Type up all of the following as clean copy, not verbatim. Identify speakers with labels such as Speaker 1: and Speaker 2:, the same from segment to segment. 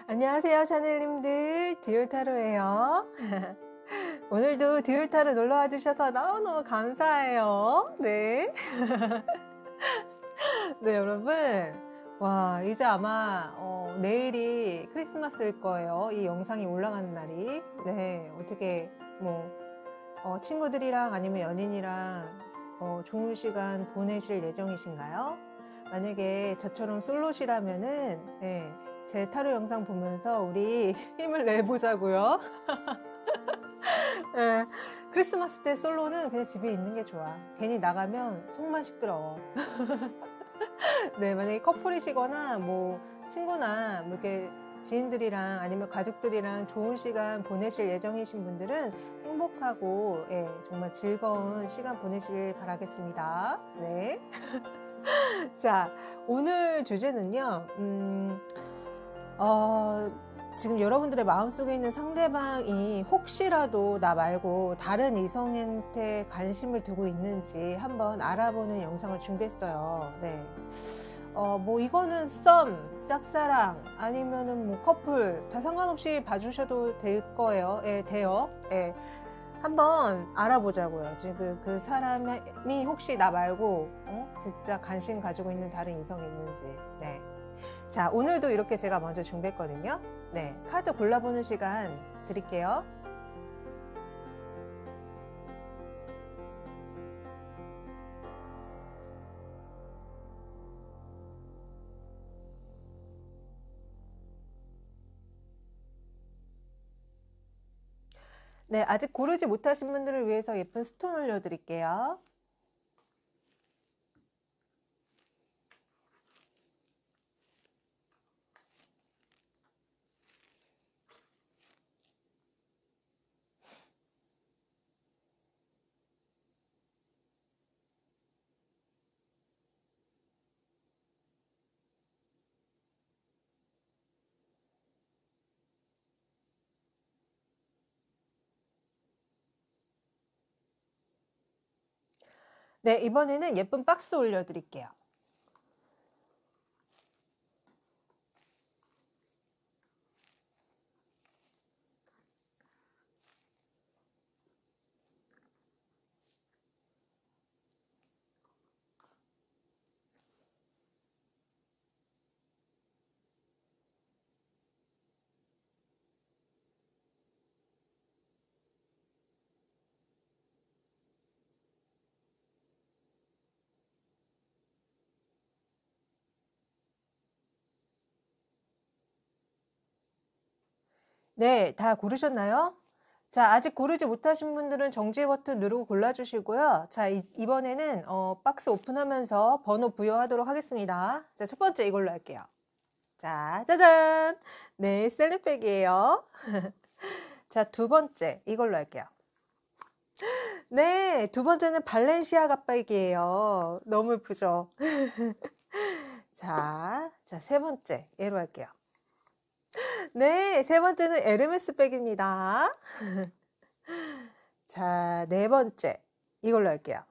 Speaker 1: 안녕하세요, 샤넬님들. 듀얼타로예요. 오늘도 듀얼타로 놀러와 주셔서 너무너무 감사해요. 네. 네, 여러분. 와, 이제 아마 내일이 크리스마스일 거예요. 이 영상이 올라가는 날이. 네, 어떻게 친구들이랑 아니면 연인이랑 좋은 시간 보내실 예정이신가요? 만약에 저처럼 솔로시라면은 네, 제 타로 영상 보면서 우리 힘을 내보자고요. 네, 크리스마스 때 솔로는 그냥 집에 있는 게 좋아. 괜히 나가면 속만 시끄러워. 네, 만약에 커플이시거나 친구나 이렇게 지인들이랑 아니면 가족들이랑 좋은 시간 보내실 예정이신 분들은 행복하고 정말 즐거운 시간 보내시길 바라겠습니다. 네. 자, 오늘 주제는요. 지금 여러분들의 마음속에 있는 상대방이 혹시라도 나 말고 다른 이성한테 관심을 두고 있는지 한번 알아보는 영상을 준비했어요. 네. 이거는 썸, 짝사랑, 아니면은 커플, 다 상관없이 봐주셔도 될 거예요. 돼요. 한번 알아보자고요. 지금 그 사람이 혹시 나 말고, 진짜 관심 가지고 있는 다른 이성이 있는지. 네. 자, 오늘도 이렇게 제가 먼저 준비했거든요. 네. 카드 골라보는 시간 드릴게요. 네, 아직 고르지 못하신 분들을 위해서 예쁜 스톤 올려드릴게요. 네, 이번에는 예쁜 박스 올려드릴게요. 네, 다 고르셨나요? 자, 아직 고르지 못하신 분들은 정지 버튼 누르고 골라주시고요. 자, 이번에는 박스 오픈하면서 번호 부여하도록 하겠습니다. 자, 첫 번째 이걸로 할게요. 자, 짜잔! 네, 셀린백이에요. 자, 두 번째 이걸로 할게요. 네, 두 번째는 발렌시아 갓백이에요. 너무 예쁘죠? 자, 세 번째 얘로 할게요. 네, 세 번째는 에르메스 백입니다. 자, 네 번째 이걸로 할게요.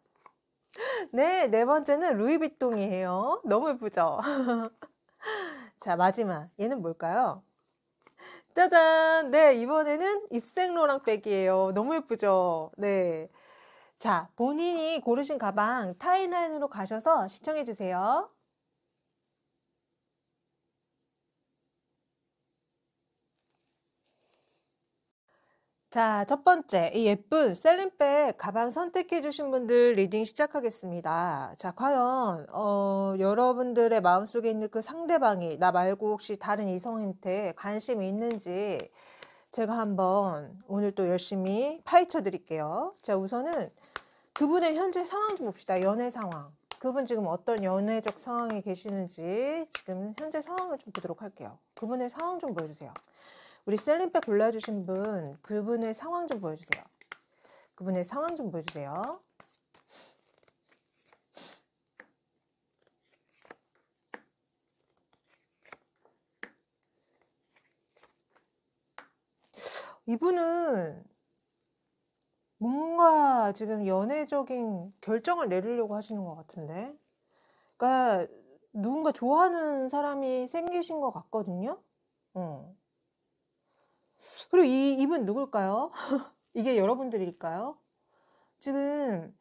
Speaker 1: 네, 네 번째는 루이비통이에요. 너무 예쁘죠? 자, 마지막 얘는 뭘까요? 짜잔! 네, 이번에는 입생로랑 백이에요. 너무 예쁘죠? 네. 자, 본인이 고르신 가방 타임라인으로 가셔서 시청해 주세요. 자, 첫 번째, 이 예쁜 셀린백 가방 선택해 주신 분들 리딩 시작하겠습니다. 자, 과연 여러분들의 마음속에 있는 그 상대방이 나 말고 혹시 다른 이성한테 관심이 있는지 제가 한번 오늘 또 열심히 파헤쳐 드릴게요. 자, 우선은 그분의 현재 상황 좀 봅시다. 연애 상황. 그분 지금 어떤 연애적 상황에 계시는지 지금 현재 상황을 좀 보도록 할게요. 그분의 상황 좀 보여주세요. 우리 셀린백 골라주신 분, 그분의 상황 좀 보여주세요. 그분의 상황 좀 보여주세요. 이분은 뭔가 지금 연애적인 결정을 내리려고 하시는 것 같은데. 그러니까 누군가 좋아하는 사람이 생기신 것 같거든요. 그리고 이분 누굴까요? 이게 여러분들일까요? 지금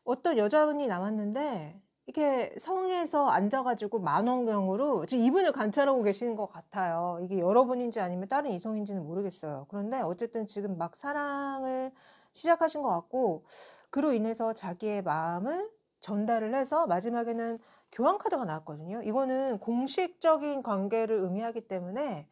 Speaker 1: 어떤 여자분이 나왔는데 이렇게 성에서 앉아가지고 만원경으로 지금 이분을 관찰하고 계시는 것 같아요. 이게 여러분인지 아니면 다른 이성인지는 모르겠어요. 그런데 어쨌든 지금 막 사랑을 시작하신 것 같고, 그로 인해서 자기의 마음을 전달을 해서 마지막에는 교환 카드가 나왔거든요. 이거는 공식적인 관계를 의미하기 때문에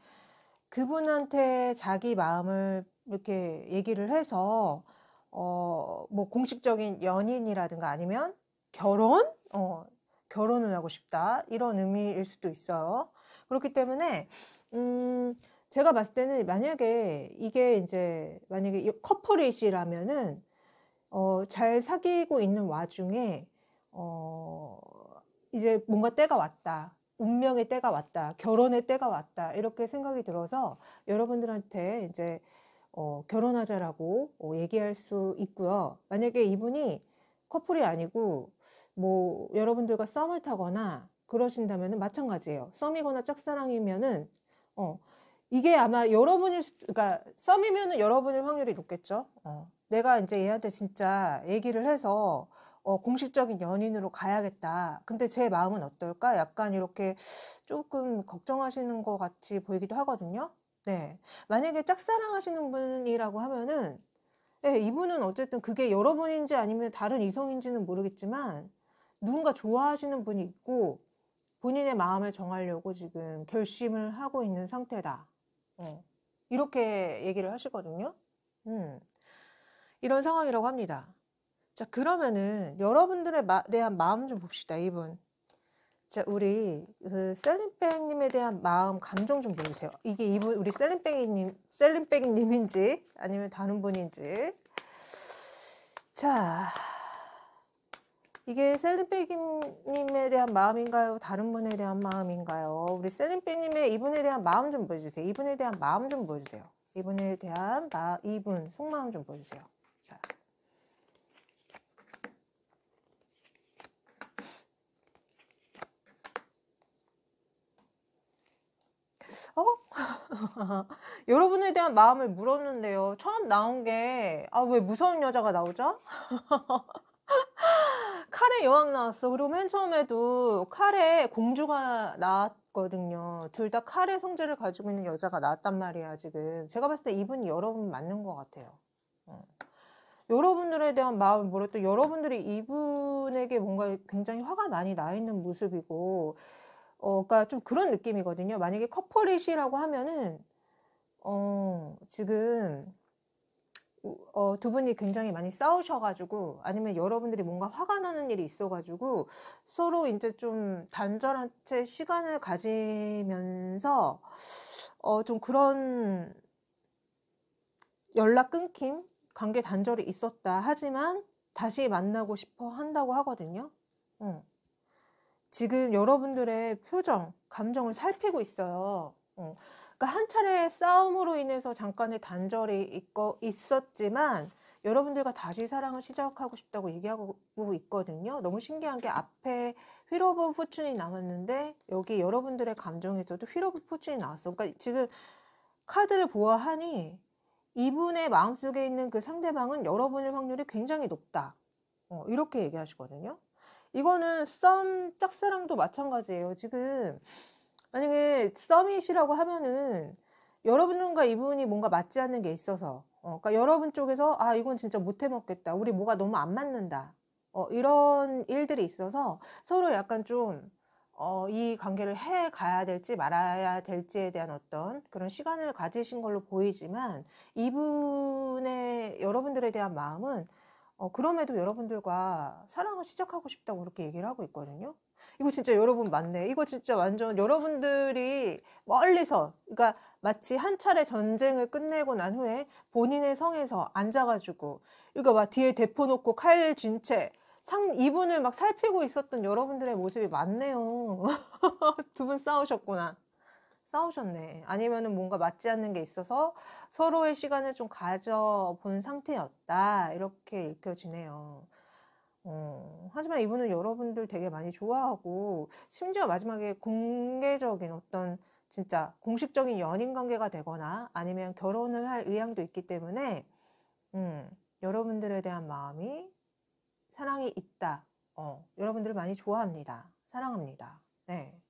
Speaker 1: 그분한테 자기 마음을 이렇게 얘기를 해서 뭐 공식적인 연인이라든가 아니면 결혼? 결혼을 하고 싶다. 이런 의미일 수도 있어요. 그렇기 때문에, 제가 봤을 때는 만약에 이게 이제, 만약에 커플이시라면은, 잘 사귀고 있는 와중에, 이제 뭔가 때가 왔다. 운명의 때가 왔다. 결혼의 때가 왔다. 이렇게 생각이 들어서 여러분들한테 이제 결혼하자라고 얘기할 수 있고요. 만약에 이분이 커플이 아니고 뭐 여러분들과 썸을 타거나 그러신다면은 마찬가지예요. 썸이거나 짝사랑이면은 이게 아마 그러니까 썸이면은 여러분일 확률이 높겠죠. 내가 이제 얘한테 진짜 얘기를 해서 공식적인 연인으로 가야겠다. 근데 제 마음은 어떨까? 약간 이렇게 조금 걱정하시는 것 같이 보이기도 하거든요. 네. 만약에 짝사랑 하시는 분이라고 하면은, 예, 이분은 어쨌든 그게 여러분인지 아니면 다른 이성인지는 모르겠지만, 누군가 좋아하시는 분이 있고, 본인의 마음을 정하려고 지금 결심을 하고 있는 상태다. 이렇게 얘기를 하시거든요. 이런 상황이라고 합니다. 자, 그러면은 여러분들에 대한 마음 좀 봅시다, 이분. 자, 우리 그 셀린백님에 대한 마음, 감정 좀 보여주세요. 이게 이분, 우리 셀린백님인지 아니면 다른 분인지. 자, 이게 셀린백님에 대한 마음인가요? 다른 분에 대한 마음인가요? 우리 셀린백님의 이분에 대한 마음 좀 보여주세요. 이분에 대한 마음 좀 보여주세요. 이분에 대한 이분 속마음 좀 보여주세요. 자. 여러분에 대한 마음을 물었는데요. 처음 나온 게, 왜 무서운 여자가 나오죠? 칼의 여왕 나왔어. 그리고 맨 처음에도 칼의 공주가 나왔거든요. 둘 다 칼의 성질을 가지고 있는 여자가 나왔단 말이야, 지금. 제가 봤을 때 이분이 여러분 맞는 것 같아요. 여러분들에 대한 마음을 물었더니 여러분들이 이분에게 뭔가 굉장히 화가 많이 나 있는 모습이고, 그러니까 좀 그런 느낌이거든요. 만약에 커플이시라고 하면은, 지금, 두 분이 굉장히 많이 싸우셔가지고, 아니면 여러분들이 뭔가 화가 나는 일이 있어가지고, 서로 이제 좀 단절한 채 시간을 가지면서, 좀 그런 연락 끊김? 관계 단절이 있었다. 하지만, 다시 만나고 싶어 한다고 하거든요. 지금 여러분들의 표정, 감정을 살피고 있어요. 그러니까 한 차례 싸움으로 인해서 잠깐의 단절이 있었지만 여러분들과 다시 사랑을 시작하고 싶다고 얘기하고 있거든요. 너무 신기한 게 앞에 휠 오브 포춘이 나왔는데 여기 여러분들의 감정에서도 휠 오브 포춘이 나왔어. 그러니까 지금 카드를 보아하니 이분의 마음속에 있는 그 상대방은 여러분일 확률이 굉장히 높다. 이렇게 얘기하시거든요. 이거는 짝사랑도 마찬가지예요. 지금 만약에 썸이시라고 하면은 여러분과 이분이 뭔가 맞지 않는 게 있어서 그러니까 여러분 쪽에서 이건 진짜 못 해먹겠다. 우리 뭐가 너무 안 맞는다. 이런 일들이 있어서 서로 약간 좀 이 관계를 해 가야 될지 말아야 될지에 대한 어떤 그런 시간을 가지신 걸로 보이지만 이분의 여러분들에 대한 마음은 그럼에도 여러분들과 사랑을 시작하고 싶다고 그렇게 얘기를 하고 있거든요. 이거 진짜 여러분 맞네. 이거 진짜 완전 여러분들이 멀리서, 그러니까 마치 한 차례 전쟁을 끝내고 난 후에 본인의 성에서 앉아가지고, 이거 막 뒤에 대포 놓고 칼 쥔 채 이분을 막 살피고 있었던 여러분들의 모습이 맞네요. 두 분 싸우셨구나. 싸우셨네. 아니면은 뭔가 맞지 않는 게 있어서 서로의 시간을 좀 가져본 상태였다. 이렇게 읽혀지네요. 하지만 이분은 여러분들 되게 많이 좋아하고, 심지어 마지막에 공개적인 어떤 진짜 공식적인 연인 관계가 되거나 아니면 결혼을 할 의향도 있기 때문에 여러분들에 대한 마음이 사랑이 있다. 여러분들을 많이 좋아합니다. 사랑합니다. 네.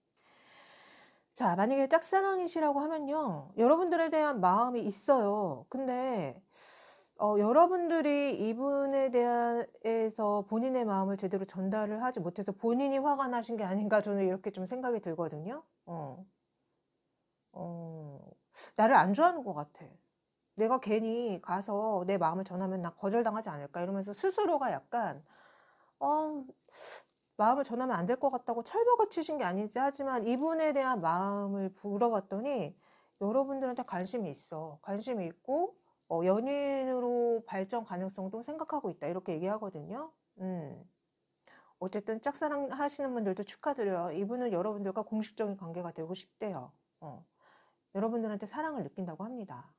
Speaker 1: 자, 만약에 짝사랑이시라고 하면요. 여러분들에 대한 마음이 있어요. 근데 여러분들이 이분에 대해서 본인의 마음을 제대로 전달을 하지 못해서 본인이 화가 나신 게 아닌가 저는 이렇게 좀 생각이 들거든요. 나를 안 좋아하는 것 같아. 내가 괜히 가서 내 마음을 전하면 나 거절당하지 않을까 이러면서 스스로가 약간 마음을 전하면 안 될 것 같다고 철벽을 치신 게 아니지 하지만 이분에 대한 마음을 물어봤더니 여러분들한테 관심이 있어. 관심이 있고 연인으로 발전 가능성도 생각하고 있다. 이렇게 얘기하거든요. 어쨌든 짝사랑 하시는 분들도 축하드려요. 이분은 여러분들과 공식적인 관계가 되고 싶대요. 여러분들한테 사랑을 느낀다고 합니다.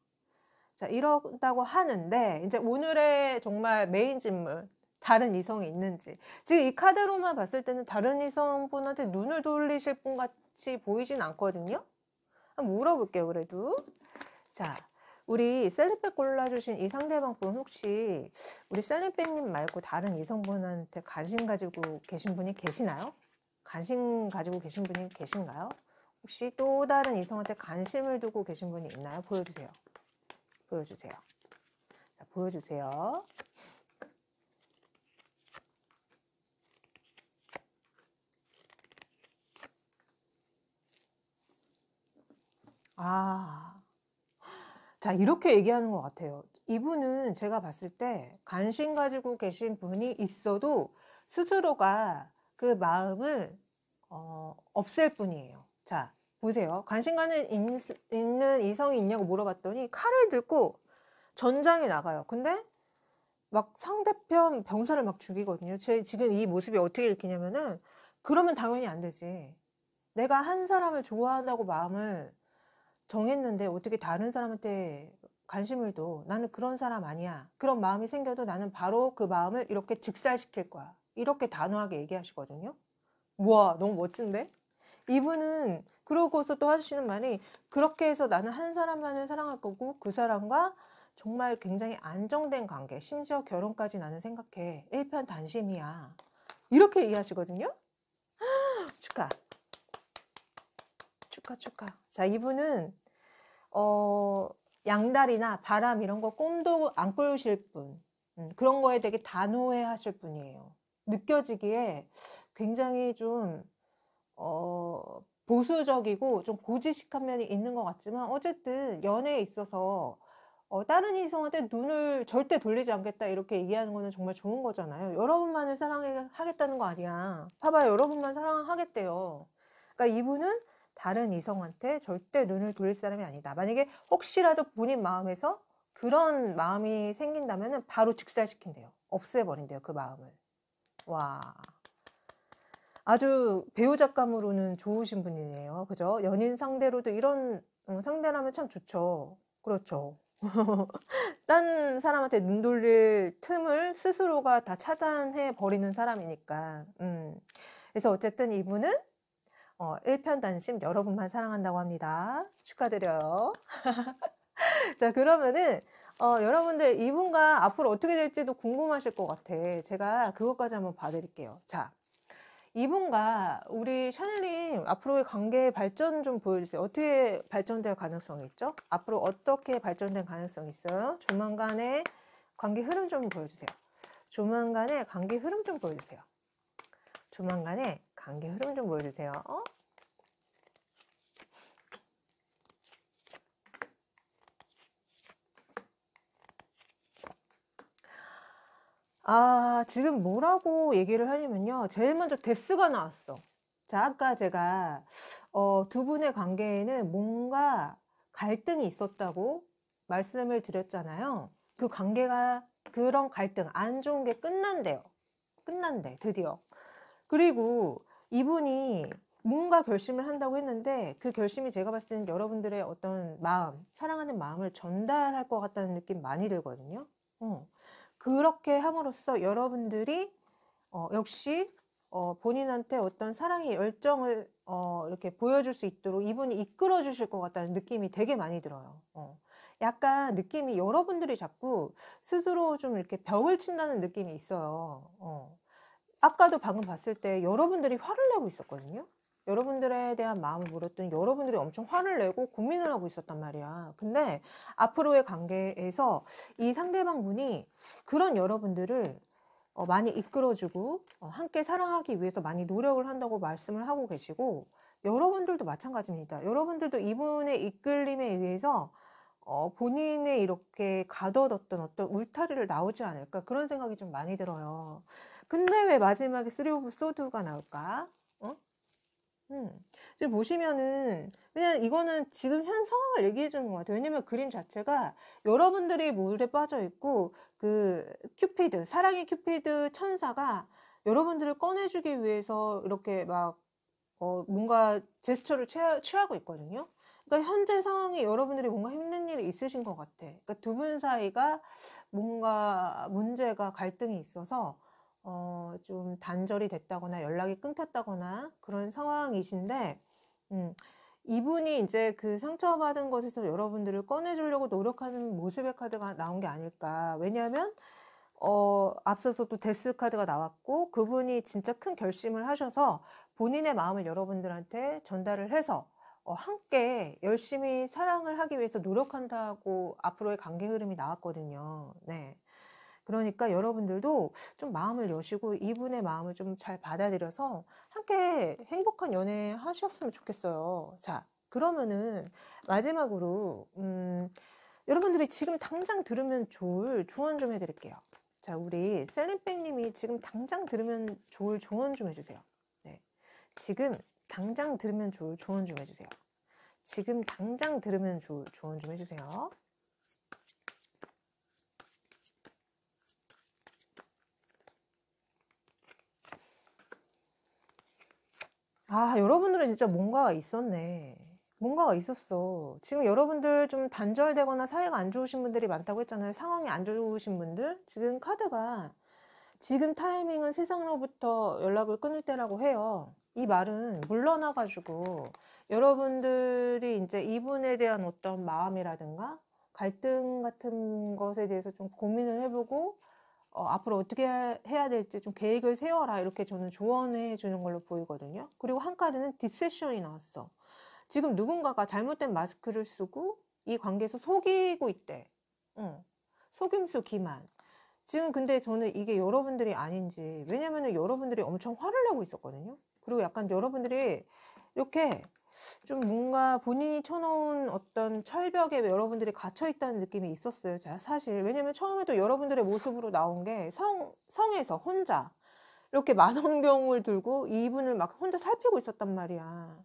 Speaker 1: 자, 이런다고 하는데 이제 오늘의 정말 메인 질문. 다른 이성이 있는지. 지금 이 카드로만 봤을 때는 다른 이성분한테 눈을 돌리실 분 같이 보이진 않거든요. 한번 물어볼게요, 그래도. 자, 우리 셀린백 골라주신 이 상대방분 혹시 우리 셀린백님 말고 다른 이성분한테 관심 가지고 계신 분이 계시나요? 관심 가지고 계신 분이 계신가요? 혹시 또 다른 이성한테 관심을 두고 계신 분이 있나요? 보여주세요. 보여주세요. 자, 보여주세요. 자, 이렇게 얘기하는 것 같아요. 이분은 제가 봤을 때 관심 가지고 계신 분이 있어도 스스로가 그 마음을 없앨 뿐이에요. 자, 보세요. 관심 있는 이성이 있냐고 물어봤더니 칼을 들고 전장에 나가요. 근데 막 상대편 병사를 막 죽이거든요. 제 지금 이 모습이 어떻게 읽히냐면은 그러면 당연히 안 되지. 내가 한 사람을 좋아한다고 마음을 정했는데 어떻게 다른 사람한테 관심을 둬. 나는 그런 사람 아니야. 그런 마음이 생겨도 나는 바로 그 마음을 이렇게 즉살시킬 거야. 이렇게 단호하게 얘기하시거든요. 우와, 너무 멋진데? 이분은 그러고서 또 하시는 말이 그렇게 해서 나는 한 사람만을 사랑할 거고 그 사람과 정말 굉장히 안정된 관계, 심지어 결혼까지 나는 생각해. 일편단심이야. 이렇게 얘기하시거든요. 축하. 축하. 자, 이분은 양다리나 바람 이런 거 꿈도 안 꾸실 분. 그런 거에 되게 단호해 하실 분이에요. 느껴지기에 굉장히 좀 보수적이고 좀 고지식한 면이 있는 것 같지만 어쨌든 연애에 있어서 다른 이성한테 눈을 절대 돌리지 않겠다 이렇게 얘기하는 거는 정말 좋은 거잖아요. 여러분만을 사랑하겠다는 거 아니야. 봐봐요. 여러분만 사랑하겠대요. 그러니까 이분은 다른 이성한테 절대 눈을 돌릴 사람이 아니다. 만약에 혹시라도 본인 마음에서 그런 마음이 생긴다면 바로 즉살시킨대요. 없애버린대요. 그 마음을. 와, 아주 배우작감으로는 좋으신 분이네요. 그죠? 연인 상대로도 이런 상대라면 참 좋죠. 그렇죠. 딴 사람한테 눈 돌릴 틈을 스스로가 다 차단해 버리는 사람이니까. 그래서 어쨌든 이분은 일편단심 여러분만 사랑한다고 합니다. 축하드려요. 자, 그러면은 여러분들 이분과 앞으로 어떻게 될지도 궁금하실 것 같아. 제가 그것까지 한번 봐드릴게요. 자, 이분과 우리 샤넬님 앞으로의 관계 발전 좀 보여주세요. 어떻게 발전될 가능성이 있죠? 앞으로 어떻게 발전될 가능성이 있어요? 조만간의 관계 흐름 좀 보여주세요. 조만간의 관계 흐름 좀 보여주세요. 조만간의 관계 흐름 좀 보여주세요. 지금 뭐라고 얘기를 하냐면요. 제일 먼저 데스가 나왔어. 자, 아까 제가 두 분의 관계에는 뭔가 갈등이 있었다고 말씀을 드렸잖아요. 그 관계가 그런 갈등, 안 좋은 게 끝난대요. 끝난대, 드디어. 그리고 이분이 뭔가 결심을 한다고 했는데 그 결심이 제가 봤을 때는 여러분들의 어떤 마음, 사랑하는 마음을 전달할 것 같다는 느낌 많이 들거든요. 그렇게 함으로써 여러분들이 역시 본인한테 어떤 사랑의 열정을 이렇게 보여줄 수 있도록 이분이 이끌어 주실 것 같다는 느낌이 되게 많이 들어요. 약간 느낌이 여러분들이 자꾸 스스로 좀 이렇게 벽을 친다는 느낌이 있어요. 아까도 방금 봤을 때 여러분들이 화를 내고 있었거든요. 여러분들에 대한 마음을 물었더니 여러분들이 엄청 화를 내고 고민을 하고 있었단 말이야. 근데 앞으로의 관계에서 이 상대방 분이 그런 여러분들을 많이 이끌어주고 함께 사랑하기 위해서 많이 노력을 한다고 말씀을 하고 계시고, 여러분들도 마찬가지입니다. 여러분들도 이분의 이끌림에 의해서 본인의 이렇게 가둬뒀던 어떤 울타리를 나오지 않을까, 그런 생각이 좀 많이 들어요. 근데 왜 마지막에 쓰리 오브 소드가 나올까? 지금 보시면은 그냥 이거는 지금 현 상황을 얘기해 주는 것 같아요. 왜냐면 그림 자체가 여러분들이 물에 빠져 있고 그 큐피드, 사랑의 큐피드 천사가 여러분들을 꺼내주기 위해서 이렇게 막 뭔가 제스처를 취하고 있거든요. 그러니까 현재 상황에 여러분들이 뭔가 힘든 일이 있으신 것 같아. 그러니까 두 분 사이가 뭔가 문제가 갈등이 있어서 좀 단절이 됐다거나 연락이 끊겼다거나 그런 상황이신데, 이분이 이제 그 상처받은 것에서 여러분들을 꺼내주려고 노력하는 모습의 카드가 나온 게 아닐까. 왜냐하면 앞서서 또 데스 카드가 나왔고, 그분이 진짜 큰 결심을 하셔서 본인의 마음을 여러분들한테 전달을 해서 함께 열심히 사랑을 하기 위해서 노력한다고 앞으로의 관계 흐름이 나왔거든요. 네. 그러니까 여러분들도 좀 마음을 여시고 이분의 마음을 좀 잘 받아들여서 함께 행복한 연애 하셨으면 좋겠어요. 자, 그러면은 마지막으로 여러분들이 지금 당장 들으면 좋을 조언 좀 해드릴게요. 자, 우리 셀린백님이 지금 당장 들으면 좋을 조언 좀 해주세요. 네, 지금 당장 들으면 좋을 조언 좀 해주세요. 지금 당장 들으면 좋을 조언 좀 해주세요. 여러분들은 진짜 뭔가가 있었네. 뭔가가 있었어. 지금 여러분들 좀 단절되거나 사이가 안 좋으신 분들이 많다고 했잖아요. 상황이 안 좋으신 분들. 지금 카드가 지금 타이밍은 세상으로부터 연락을 끊을 때라고 해요. 이 말은 물러나가지고 여러분들이 이제 이분에 대한 어떤 마음이라든가 갈등 같은 것에 대해서 좀 고민을 해보고 앞으로 어떻게 해야 될지 좀 계획을 세워라, 이렇게 저는 조언해 주는 걸로 보이거든요. 그리고 한 카드는 딥세션이 나왔어. 지금 누군가가 잘못된 마스크를 쓰고 이 관계에서 속이고 있대. 속임수 기만. 지금 근데 저는 이게 여러분들이 아닌지, 왜냐면은 여러분들이 엄청 화를 내고 있었거든요. 그리고 약간 여러분들이 이렇게 좀 뭔가 본인이 쳐놓은 어떤 철벽에 여러분들이 갇혀있다는 느낌이 있었어요. 사실. 왜냐면 처음에도 여러분들의 모습으로 나온 게 성에서 혼자 이렇게 만원경을 들고 이분을 막 혼자 살피고 있었단 말이야.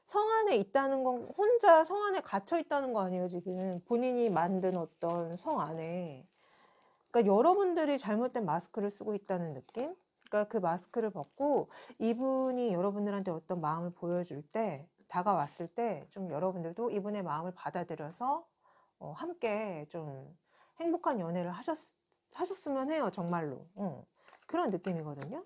Speaker 1: 성 안에 있다는 건 혼자 성 안에 갇혀 있다는 거 아니에요, 지금. 본인이 만든 어떤 성 안에. 그러니까 여러분들이 잘못된 마스크를 쓰고 있다는 느낌? 그러니까 그 마스크를 벗고 이분이 여러분들한테 어떤 마음을 보여줄 때, 다가왔을 때 좀 여러분들도 이분의 마음을 받아들여서 함께 좀 행복한 연애를 하셨으면 해요, 정말로. 그런 느낌이거든요.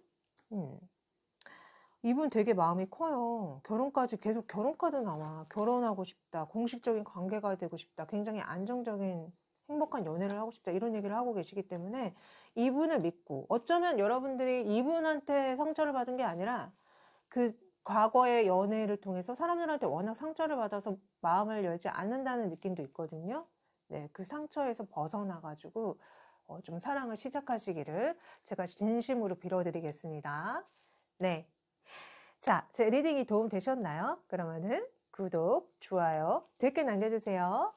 Speaker 1: 이분 되게 마음이 커요. 결혼까지 계속 결혼 카드 나와. 결혼하고 싶다. 공식적인 관계가 되고 싶다. 굉장히 안정적인 행복한 연애를 하고 싶다. 이런 얘기를 하고 계시기 때문에 이분을 믿고, 어쩌면 여러분들이 이분한테 상처를 받은 게 아니라 그 과거의 연애를 통해서 사람들한테 워낙 상처를 받아서 마음을 열지 않는다는 느낌도 있거든요. 네, 그 상처에서 벗어나가지고 좀 사랑을 시작하시기를 제가 진심으로 빌어드리겠습니다. 네. 자, 제 리딩이 도움 되셨나요? 그러면은 구독, 좋아요, 댓글 남겨주세요.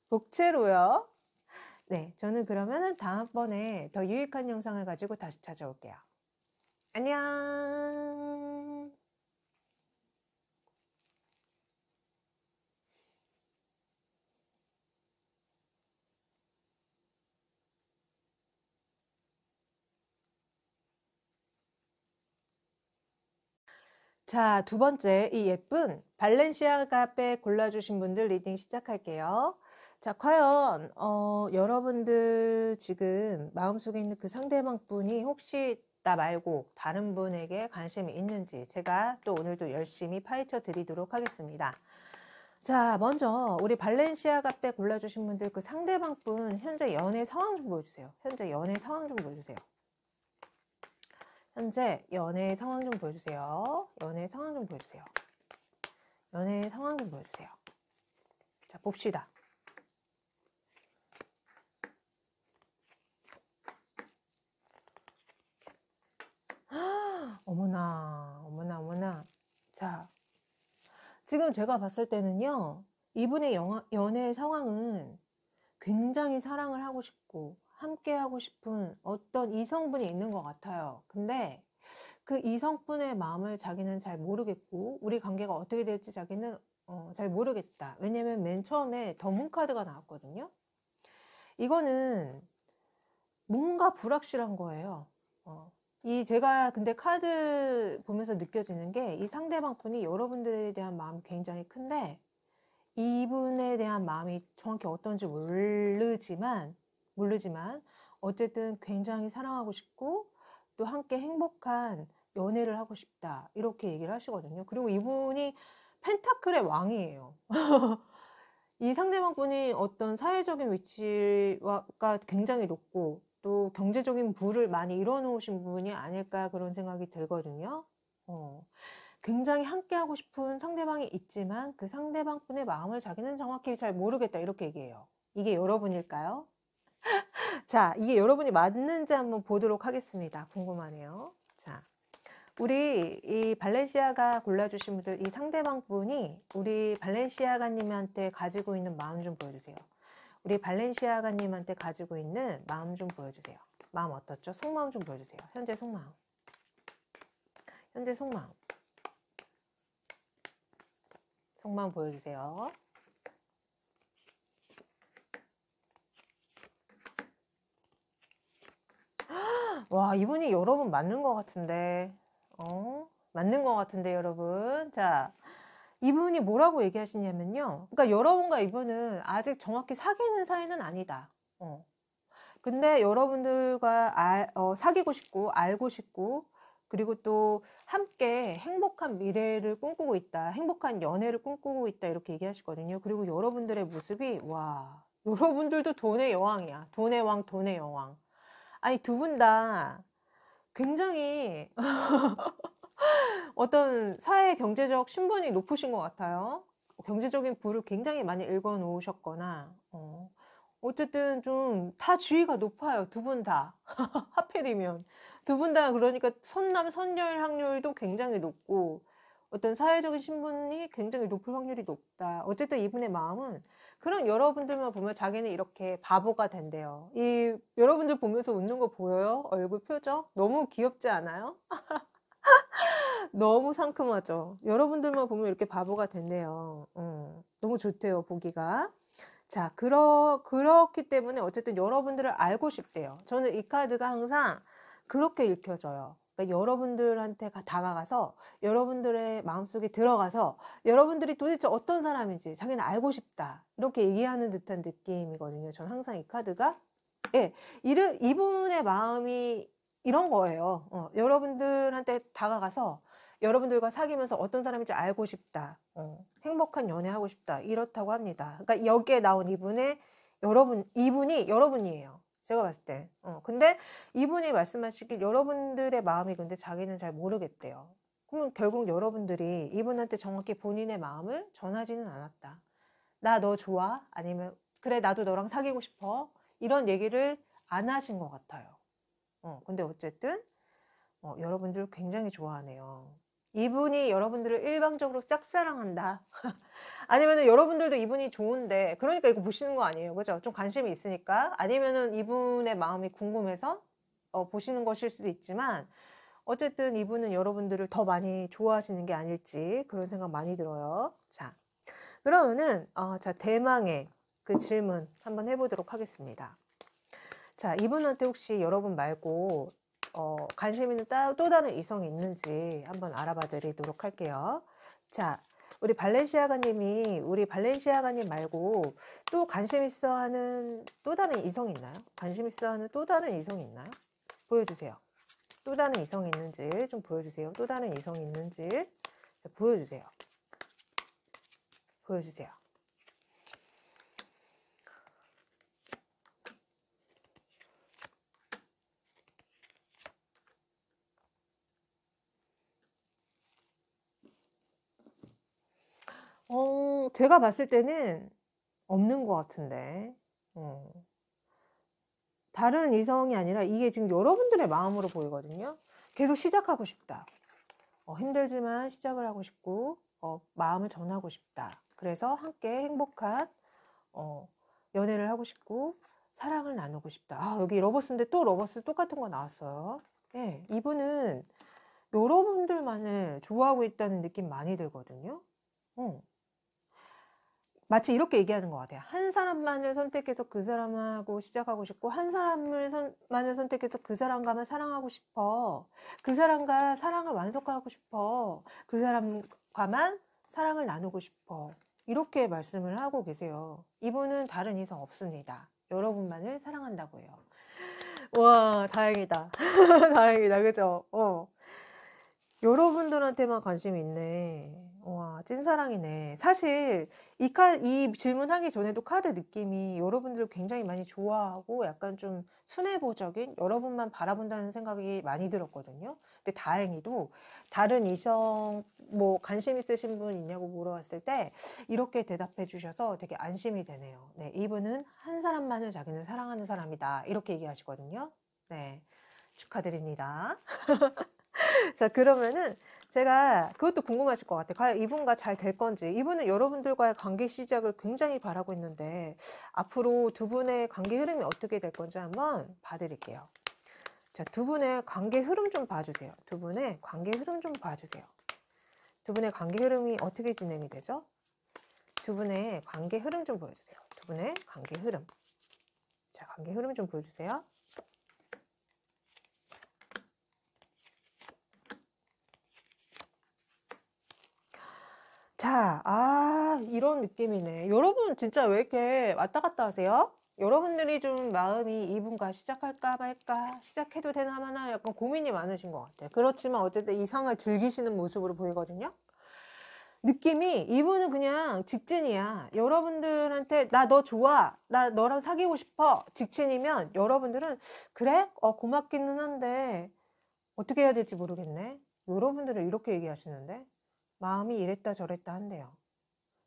Speaker 1: 복채로요. 네, 저는 그러면은 다음번에 더 유익한 영상을 가지고 다시 찾아올게요. 안녕. 자, 두 번째, 이 예쁜 발렌시아가 백 골라주신 분들 리딩 시작할게요. 자, 과연 여러분들 지금 마음속에 있는 그 상대방 분이 혹시 나 말고 다른 분에게 관심이 있는지 제가 또 오늘도 열심히 파헤쳐 드리도록 하겠습니다. 자, 먼저 우리 발렌시아 가빼 골라주신 분들 그 상대방 분 현재 연애 상황 좀 보여주세요. 현재 연애 상황 좀 보여주세요. 현재 연애 상황 좀 보여주세요. 연애 상황 좀 보여주세요. 연애 상황 좀 보여주세요. 자, 봅시다. 어머나, 어머나, 어머나. 자, 지금 제가 봤을 때는요, 이분의 연애 상황은 굉장히 사랑을 하고 싶고, 함께 하고 싶은 어떤 이성분이 있는 것 같아요. 근데 그 이성분의 마음을 자기는 잘 모르겠고, 우리 관계가 어떻게 될지 자기는 잘 모르겠다. 왜냐면 맨 처음에 더 문 카드가 나왔거든요. 이거는 뭔가 불확실한 거예요. 제가 근데 카드 보면서 느껴지는 게 이 상대방 분이 여러분들에 대한 마음이 굉장히 큰데 이분에 대한 마음이 정확히 어떤지 모르지만 어쨌든 굉장히 사랑하고 싶고 또 함께 행복한 연애를 하고 싶다 이렇게 얘기를 하시거든요. 그리고 이분이 펜타클의 왕이에요. 이 상대방 분이 어떤 사회적인 위치가 굉장히 높고 또 경제적인 부를 많이 이뤄놓으신 분이 아닐까 그런 생각이 들거든요. 굉장히 함께하고 싶은 상대방이 있지만 그 상대방 분의 마음을 자기는 정확히 잘 모르겠다 이렇게 얘기해요. 이게 여러분일까요? 자, 이게 여러분이 맞는지 한번 보도록 하겠습니다. 궁금하네요. 자, 우리 이 발렌시아가 골라주신 분들 이 상대방 분이 우리 발렌시아가님한테 가지고 있는 마음 좀 보여주세요. 우리 발렌시아가님한테 가지고 있는 마음 좀 보여주세요. 마음 어떻죠? 속마음 좀 보여주세요. 현재 속마음. 현재 속마음. 속마음 보여주세요. 와, 이분이 여러분 맞는 것 같은데. 맞는 것 같은데, 여러분. 자, 이분이 뭐라고 얘기하시냐면요. 그러니까 여러분과 이분은 아직 정확히 사귀는 사이는 아니다. 근데 여러분들과 사귀고 싶고, 알고 싶고, 그리고 또 함께 행복한 미래를 꿈꾸고 있다. 행복한 연애를 꿈꾸고 있다. 이렇게 얘기하시거든요. 그리고 여러분들의 모습이, 와, 여러분들도 돈의 여왕이야. 돈의 왕, 돈의 여왕. 아니, 두 분 다 굉장히 어떤 사회 경제적 신분이 높으신 것 같아요. 경제적인 부를 굉장히 많이 읽어 놓으셨거나, 어쨌든 좀 다 지위가 높아요. 두 분 다. 하필이면. 두 분 다 그러니까 선남, 선녀일 확률도 굉장히 높고, 어떤 사회적인 신분이 굉장히 높을 확률이 높다. 어쨌든 이분의 마음은 그런 여러분들만 보면 자기는 이렇게 바보가 된대요. 여러분들 보면서 웃는 거 보여요? 얼굴 표정? 너무 귀엽지 않아요? 너무 상큼하죠. 여러분들만 보면 이렇게 바보가 됐네요. 너무 좋대요, 보기가. 자, 그렇기 때문에 어쨌든 여러분들을 알고 싶대요. 저는 이 카드가 항상 그렇게 읽혀져요. 그러니까 여러분들한테 다가가서 여러분들의 마음속에 들어가서 여러분들이 도대체 어떤 사람인지 자기는 알고 싶다. 이렇게 얘기하는 듯한 느낌이거든요. 전 항상 이 카드가. 예, 이분의 마음이 이런 거예요. 여러분들한테 다가가서 여러분들과 사귀면서 어떤 사람인지 알고 싶다. 행복한 연애하고 싶다. 이렇다고 합니다. 그러니까 여기에 나온 이분이 여러분이에요. 제가 봤을 때. 근데 이분이 말씀하시길 여러분들의 마음이 근데 자기는 잘 모르겠대요. 그러면 결국 여러분들이 이분한테 정확히 본인의 마음을 전하지는 않았다. 나 너 좋아? 아니면 그래 나도 너랑 사귀고 싶어? 이런 얘기를 안 하신 것 같아요. 근데 어쨌든 여러분들 굉장히 좋아하네요. 이분이 여러분들을 일방적으로 짝사랑한다. 아니면은 여러분들도 이분이 좋은데 그러니까 이거 보시는 거 아니에요. 그죠? 좀 관심이 있으니까. 아니면은 이분의 마음이 궁금해서 보시는 것일 수도 있지만 어쨌든 이분은 여러분들을 더 많이 좋아하시는 게 아닐지 그런 생각 많이 들어요. 자, 그러면은 자, 대망의 그 질문 한번 해보도록 하겠습니다. 자, 이분한테 혹시 여러분 말고 관심 있는 또 다른 이성이 있는지 한번 알아봐 드리도록 할게요. 자, 우리 발렌시아가님 말고 또 관심 있어 하는 또 다른 이성이 있나요? 관심 있어 하는 또 다른 이성이 있나요? 보여주세요. 또 다른 이성이 있는지 좀 보여주세요. 또 다른 이성이 있는지 보여주세요. 보여주세요. 제가 봤을 때는 없는 것 같은데. 다른 이성이 아니라 이게 지금 여러분들의 마음으로 보이거든요. 계속 시작하고 싶다. 힘들지만 시작을 하고 싶고 마음을 전하고 싶다. 그래서 함께 행복한 연애를 하고 싶고 사랑을 나누고 싶다. 여기 러버스인데 또 러버스 똑같은 거 나왔어요. 네, 이분은 여러분들만을 좋아하고 있다는 느낌 많이 들거든요. 마치 이렇게 얘기하는 것 같아요. 한 사람만을 선택해서 그 사람하고 시작하고 싶고 한 사람만을 선택해서 그 사람과만 사랑하고 싶어. 그 사람과 사랑을 완성하고 싶어. 그 사람과만 사랑을 나누고 싶어. 이렇게 말씀을 하고 계세요. 이분은 다른 이성 없습니다. 여러분만을 사랑한다고 해요. 와, 다행이다. 다행이다. 그죠? 여러분들한테만 관심이 있네. 와, 찐사랑이네. 사실 이 질문하기 전에도 카드 느낌이 여러분들을 굉장히 많이 좋아하고 약간 좀 순애보적인 여러분만 바라본다는 생각이 많이 들었거든요. 근데 다행히도 다른 이성 뭐 관심 있으신 분 있냐고 물어봤을 때 이렇게 대답해 주셔서 되게 안심이 되네요. 네, 이분은 한 사람만을 자기는 사랑하는 사람이다. 이렇게 얘기하시거든요. 네, 축하드립니다. 자, 그러면은 제가 그것도 궁금하실 것 같아요. 과연 이분과 잘 될 건지. 이분은 여러분들과의 관계 시작을 굉장히 바라고 있는데 앞으로 두 분의 관계 흐름이 어떻게 될 건지 한번 봐드릴게요. 자, 두 분의 관계 흐름 좀 봐주세요. 두 분의 관계 흐름 좀 봐주세요. 두 분의 관계 흐름이 어떻게 진행이 되죠? 두 분의 관계 흐름 좀 보여주세요. 두 분의 관계 흐름. 자, 관계 흐름 좀 보여주세요. 자, 이런 느낌이네. 여러분 진짜 왜 이렇게 왔다 갔다 하세요? 여러분들이 좀 마음이 이분과 시작할까 말까, 시작해도 되나 마나 약간 고민이 많으신 것 같아요. 그렇지만 어쨌든 이상을 즐기시는 모습으로 보이거든요. 느낌이 이분은 그냥 직진이야. 여러분들한테 나 너 좋아, 나 너랑 사귀고 싶어 직진이면 여러분들은 그래? 고맙기는 한데 어떻게 해야 될지 모르겠네. 여러분들은 이렇게 얘기하시는데 마음이 이랬다 저랬다 한대요.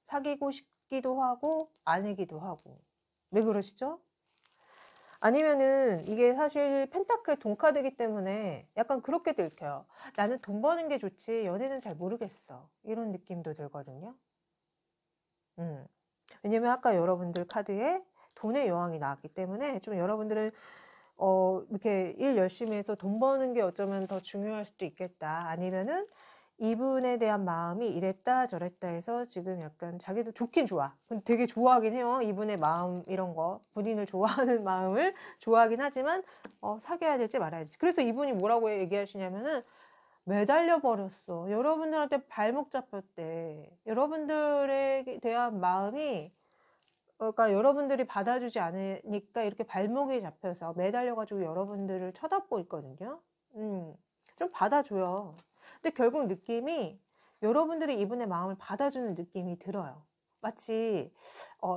Speaker 1: 사귀고 싶기도 하고 아니기도 하고. 왜 그러시죠? 아니면은 이게 사실 펜타클 돈카드이기 때문에 약간 그렇게도 읽혀요. 나는 돈 버는 게 좋지 연애는 잘 모르겠어. 이런 느낌도 들거든요. 왜냐면 아까 여러분들 카드에 돈의 여왕이 나왔기 때문에 좀 여러분들은 이렇게 일 열심히 해서 돈 버는 게 어쩌면 더 중요할 수도 있겠다. 아니면은 이분에 대한 마음이 이랬다 저랬다 해서 지금 약간 자기도 좋긴 좋아. 근데 되게 좋아하긴 해요. 이분의 마음 이런 거. 본인을 좋아하는 마음을 좋아하긴 하지만 사귀어야 될지 말아야 될지. 그래서 이분이 뭐라고 얘기하시냐면은 매달려 버렸어. 여러분들한테 발목 잡혔대. 여러분들에 대한 마음이 그러니까 여러분들이 받아주지 않으니까 이렇게 발목이 잡혀서 매달려가지고 여러분들을 쳐다보고 있거든요. 좀 받아줘요. 근데 결국 느낌이 여러분들이 이분의 마음을 받아주는 느낌이 들어요. 마치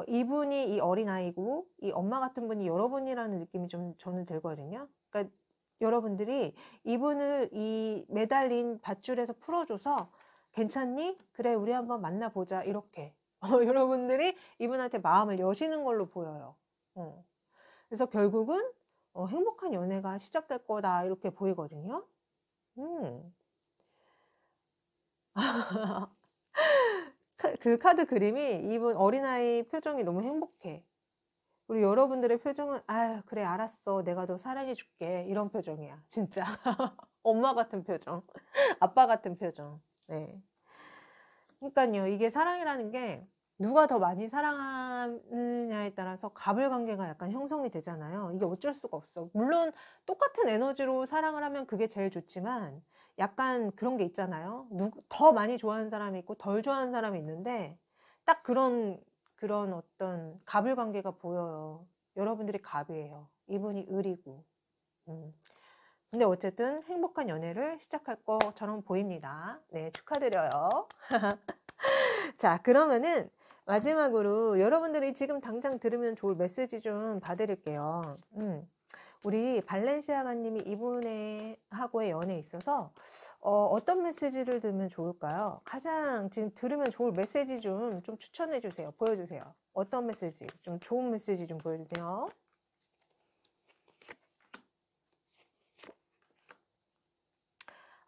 Speaker 1: 이분이 이 어린아이고 이 엄마 같은 분이 여러분이라는 느낌이 좀 저는 들거든요. 그러니까 여러분들이 이분을 이 매달린 밧줄에서 풀어줘서 괜찮니? 그래 우리 한번 만나보자 이렇게 여러분들이 이분한테 마음을 여시는 걸로 보여요. 그래서 결국은 행복한 연애가 시작될 거다 이렇게 보이거든요. 그 카드 그림이 이분 어린아이 표정이 너무 행복해. 우리 여러분들의 표정은 아유 그래 알았어 내가 너 사랑해 줄게 이런 표정이야 진짜. 엄마 같은 표정 아빠 같은 표정. 네. 그러니까요 이게 사랑이라는 게 누가 더 많이 사랑하느냐에 따라서 갑을 관계가 약간 형성이 되잖아요. 이게 어쩔 수가 없어. 물론 똑같은 에너지로 사랑을 하면 그게 제일 좋지만 약간 그런 게 있잖아요. 더 많이 좋아하는 사람이 있고 덜 좋아하는 사람이 있는데 딱 그런 어떤 갑을 관계가 보여요. 여러분들이 갑이에요. 이분이 을이고. 근데 어쨌든 행복한 연애를 시작할 것처럼 보입니다. 네, 축하드려요. 자, 그러면은 마지막으로 여러분들이 지금 당장 들으면 좋을 메시지 좀 봐드릴게요. 우리 발렌시아가님이 이분하고의 연애에 있어서 어떤 메시지를 들으면 좋을까요? 가장 지금 들으면 좋을 메시지 좀 추천해 주세요. 보여주세요. 어떤 메시지? 좀 좋은 메시지 좀 보여주세요.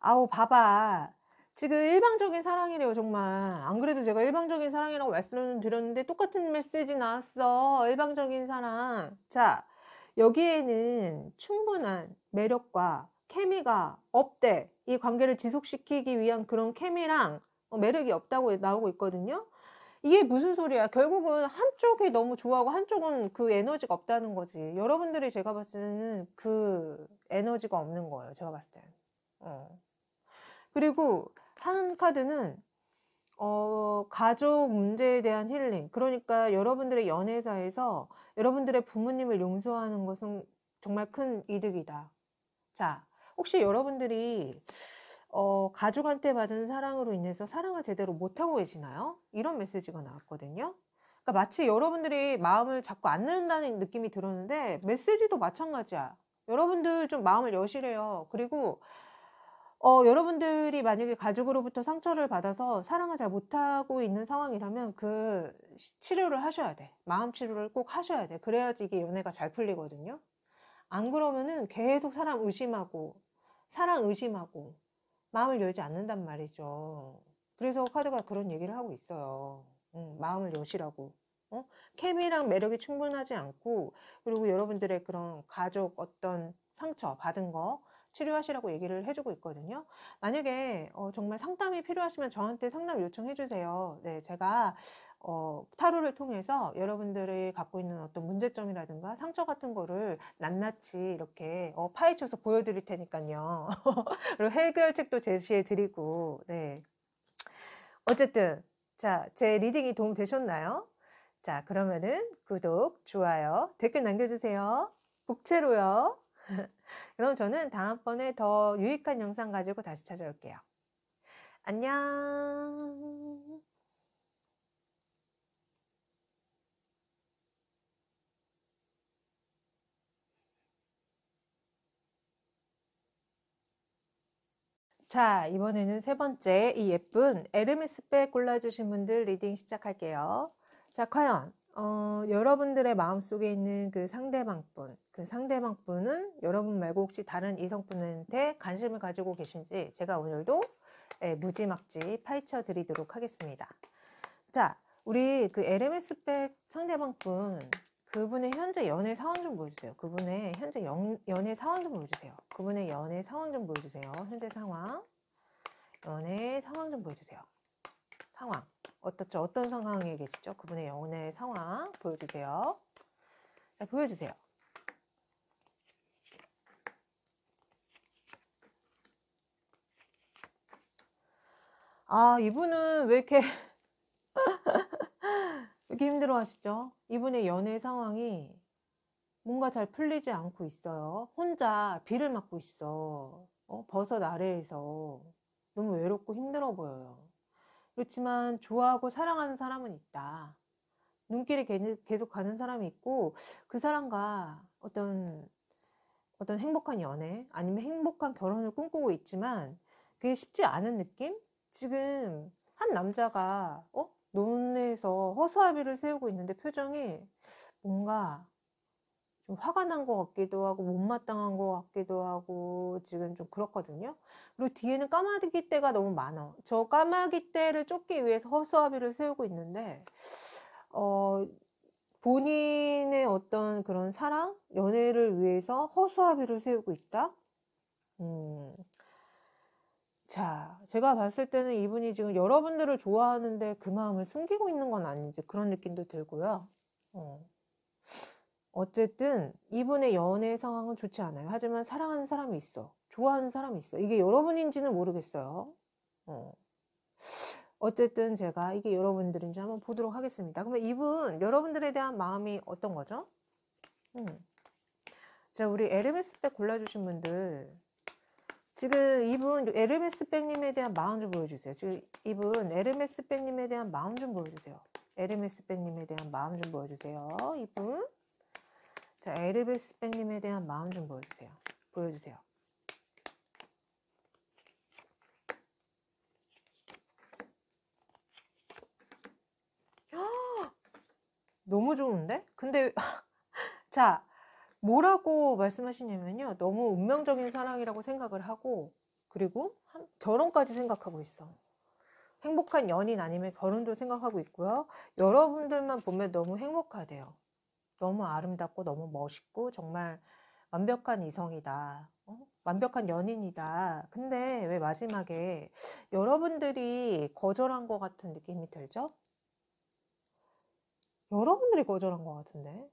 Speaker 1: 아우, 봐봐. 지금 일방적인 사랑이래요, 정말. 안 그래도 제가 일방적인 사랑이라고 말씀드렸는데 똑같은 메시지 나왔어. 일방적인 사랑. 자, 여기에는 충분한 매력과 케미가 없대. 이 관계를 지속시키기 위한 그런 케미랑 매력이 없다고 나오고 있거든요. 이게 무슨 소리야? 결국은 한쪽이 너무 좋아하고 한쪽은 그 에너지가 없다는 거지. 여러분들이 제가 봤을 때는 그 에너지가 없는 거예요. 제가 봤을 때는. 그리고 한 카드는 가족 문제에 대한 힐링. 그러니까 여러분들의 연애사에서 여러분들의 부모님을 용서하는 것은 정말 큰 이득이다. 자, 혹시 여러분들이 가족한테 받은 사랑으로 인해서 사랑을 제대로 못하고 계시나요? 이런 메시지가 나왔거든요. 그러니까 마치 여러분들이 마음을 자꾸 안 열는다는 느낌이 들었는데 메시지도 마찬가지야. 여러분들 좀 마음을 여시래요. 그리고 여러분들이 만약에 가족으로부터 상처를 받아서 사랑을 잘 못하고 있는 상황이라면 그 치료를 하셔야 돼. 마음 치료를 꼭 하셔야 돼. 그래야지 이게 연애가 잘 풀리거든요. 안 그러면은 계속 사랑 의심하고 마음을 열지 않는단 말이죠. 그래서 카드가 그런 얘기를 하고 있어요. 마음을 여시라고. 케미랑 매력이 충분하지 않고, 그리고 여러분들의 그런 가족 어떤 상처 받은 거 치료하시라고 얘기를 해주고 있거든요. 만약에 정말 상담이 필요하시면 저한테 상담 요청해 주세요. 네, 제가 타로를 통해서 여러분들이 갖고 있는 어떤 문제점이라든가 상처 같은 거를 낱낱이 이렇게 파헤쳐서 보여드릴 테니까요. 그리고 해결책도 제시해 드리고, 네. 어쨌든 자, 제 리딩이 도움 되셨나요? 자, 그러면은 구독, 좋아요, 댓글 남겨주세요. 복채로요. 그럼 저는 다음번에 더 유익한 영상 가지고 다시 찾아올게요. 안녕. 자, 이번에는 세 번째 이 예쁜 에르메스백 골라주신 분들 리딩 시작할게요. 자, 과연 여러분들의 마음속에 있는 그 상대방분은 여러분 말고 혹시 다른 이성분한테 관심을 가지고 계신지 제가 오늘도 무지막지 파헤쳐 드리도록 하겠습니다. 자, 우리 그 에르메스백 상대방분, 그분의 현재 연애 상황 좀 보여주세요. 그분의 현재 연애 상황 좀 보여주세요. 그분의 연애 상황 좀 보여주세요. 현재 상황, 연애 상황 좀 보여주세요. 상황 어떻죠? 어떤 상황에 계시죠? 그분의 연애 상황 보여주세요. 자, 보여주세요. 아, 이분은 왜 이렇게 힘들어 하시죠? 이분의 연애 상황이 뭔가 잘 풀리지 않고 있어요. 혼자 비를 맞고 있어. 버섯 아래에서 너무 외롭고 힘들어 보여요. 그렇지만 좋아하고 사랑하는 사람은 있다. 눈길이 계속 가는 사람이 있고 그 사람과 어떤 행복한 연애 아니면 행복한 결혼을 꿈꾸고 있지만 그게 쉽지 않은 느낌? 지금 한 남자가 논에서 허수아비를 세우고 있는데 표정이 뭔가 좀 화가 난 것 같기도 하고 못마땅한 것 같기도 하고 지금 좀 그렇거든요. 그리고 뒤에는 까마귀 떼가 너무 많아. 저 까마귀 떼를 쫓기 위해서 허수아비를 세우고 있는데 본인의 어떤 그런 사랑, 연애를 위해서 허수아비를 세우고 있다? 자, 제가 봤을 때는 이분이 지금 여러분들을 좋아하는데 그 마음을 숨기고 있는 건 아닌지 그런 느낌도 들고요. 어쨌든 이분의 연애 상황은 좋지 않아요. 하지만 사랑하는 사람이 있어. 좋아하는 사람이 있어. 이게 여러분인지는 모르겠어요. 어쨌든 제가 이게 여러분들인지 한번 보도록 하겠습니다. 그러면 이분 여러분들에 대한 마음이 어떤 거죠? 자, 우리 에르메스백 골라주신 분들 지금 이분 에르메스 백님에 대한 마음 좀 보여주세요. 지금 이분 에르메스 백님에 대한 마음 좀 보여주세요. 에르메스 백님에 대한 마음 좀 보여주세요. 이분. 자, 에르메스 백님에 대한 마음 좀 보여주세요. 보여주세요. 너무 좋은데? 근데 자, 뭐라고 말씀하시냐면요. 너무 운명적인 사랑이라고 생각을 하고, 그리고 결혼까지 생각하고 있어. 행복한 연인 아니면 결혼도 생각하고 있고요. 여러분들만 보면 너무 행복하대요. 너무 아름답고 너무 멋있고 정말 완벽한 이성이다. 완벽한 연인이다. 근데 왜 마지막에 여러분들이 거절한 것 같은 느낌이 들죠? 여러분들이 거절한 것 같은데?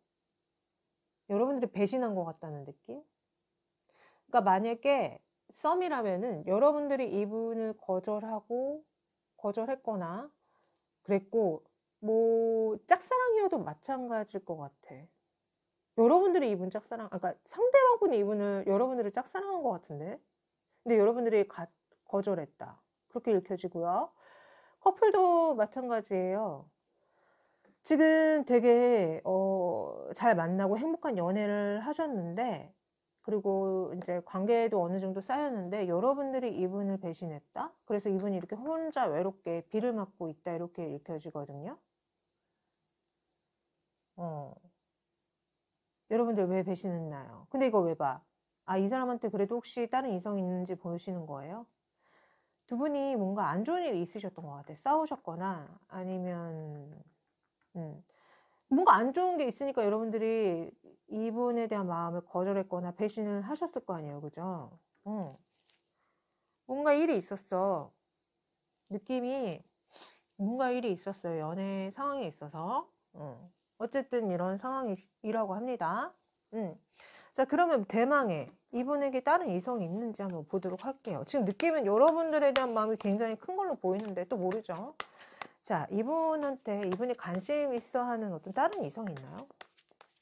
Speaker 1: 여러분들이 배신한 것 같다는 느낌? 그러니까 만약에 썸이라면은 여러분들이 이분을 거절했거나 그랬고, 뭐 짝사랑이어도 마찬가지일 것 같아. 여러분들이 이분 그러니까 상대방분이 이분을 여러분들을 짝사랑한 것 같은데, 근데 여러분들이 거절했다. 그렇게 읽혀지고요. 커플도 마찬가지예요. 지금 되게 잘 만나고 행복한 연애를 하셨는데, 그리고 이제 관계도 어느 정도 쌓였는데 여러분들이 이분을 배신했다. 그래서 이분이 이렇게 혼자 외롭게 비를 맞고 있다 이렇게 읽혀지거든요. 여러분들 왜 배신했나요? 근데 이거 왜 봐? 아, 이 사람한테 그래도 혹시 다른 이성이 있는지 보시는 거예요? 두 분이 뭔가 안 좋은 일이 있으셨던 것 같아요. 싸우셨거나 아니면 뭔가 안 좋은 게 있으니까 여러분들이 이분에 대한 마음을 거절했거나 배신을 하셨을 거 아니에요. 그죠? 뭔가 일이 있었어. 느낌이 뭔가 일이 있었어요. 연애 상황에 있어서. 어쨌든 이런 상황이라고 합니다. 자, 그러면 대망의 이분에게 다른 이성이 있는지 한번 보도록 할게요. 지금 느낌은 여러분들에 대한 마음이 굉장히 큰 걸로 보이는데 또 모르죠. 자, 이분이 관심 있어 하는 어떤 다른 이성이 있나요?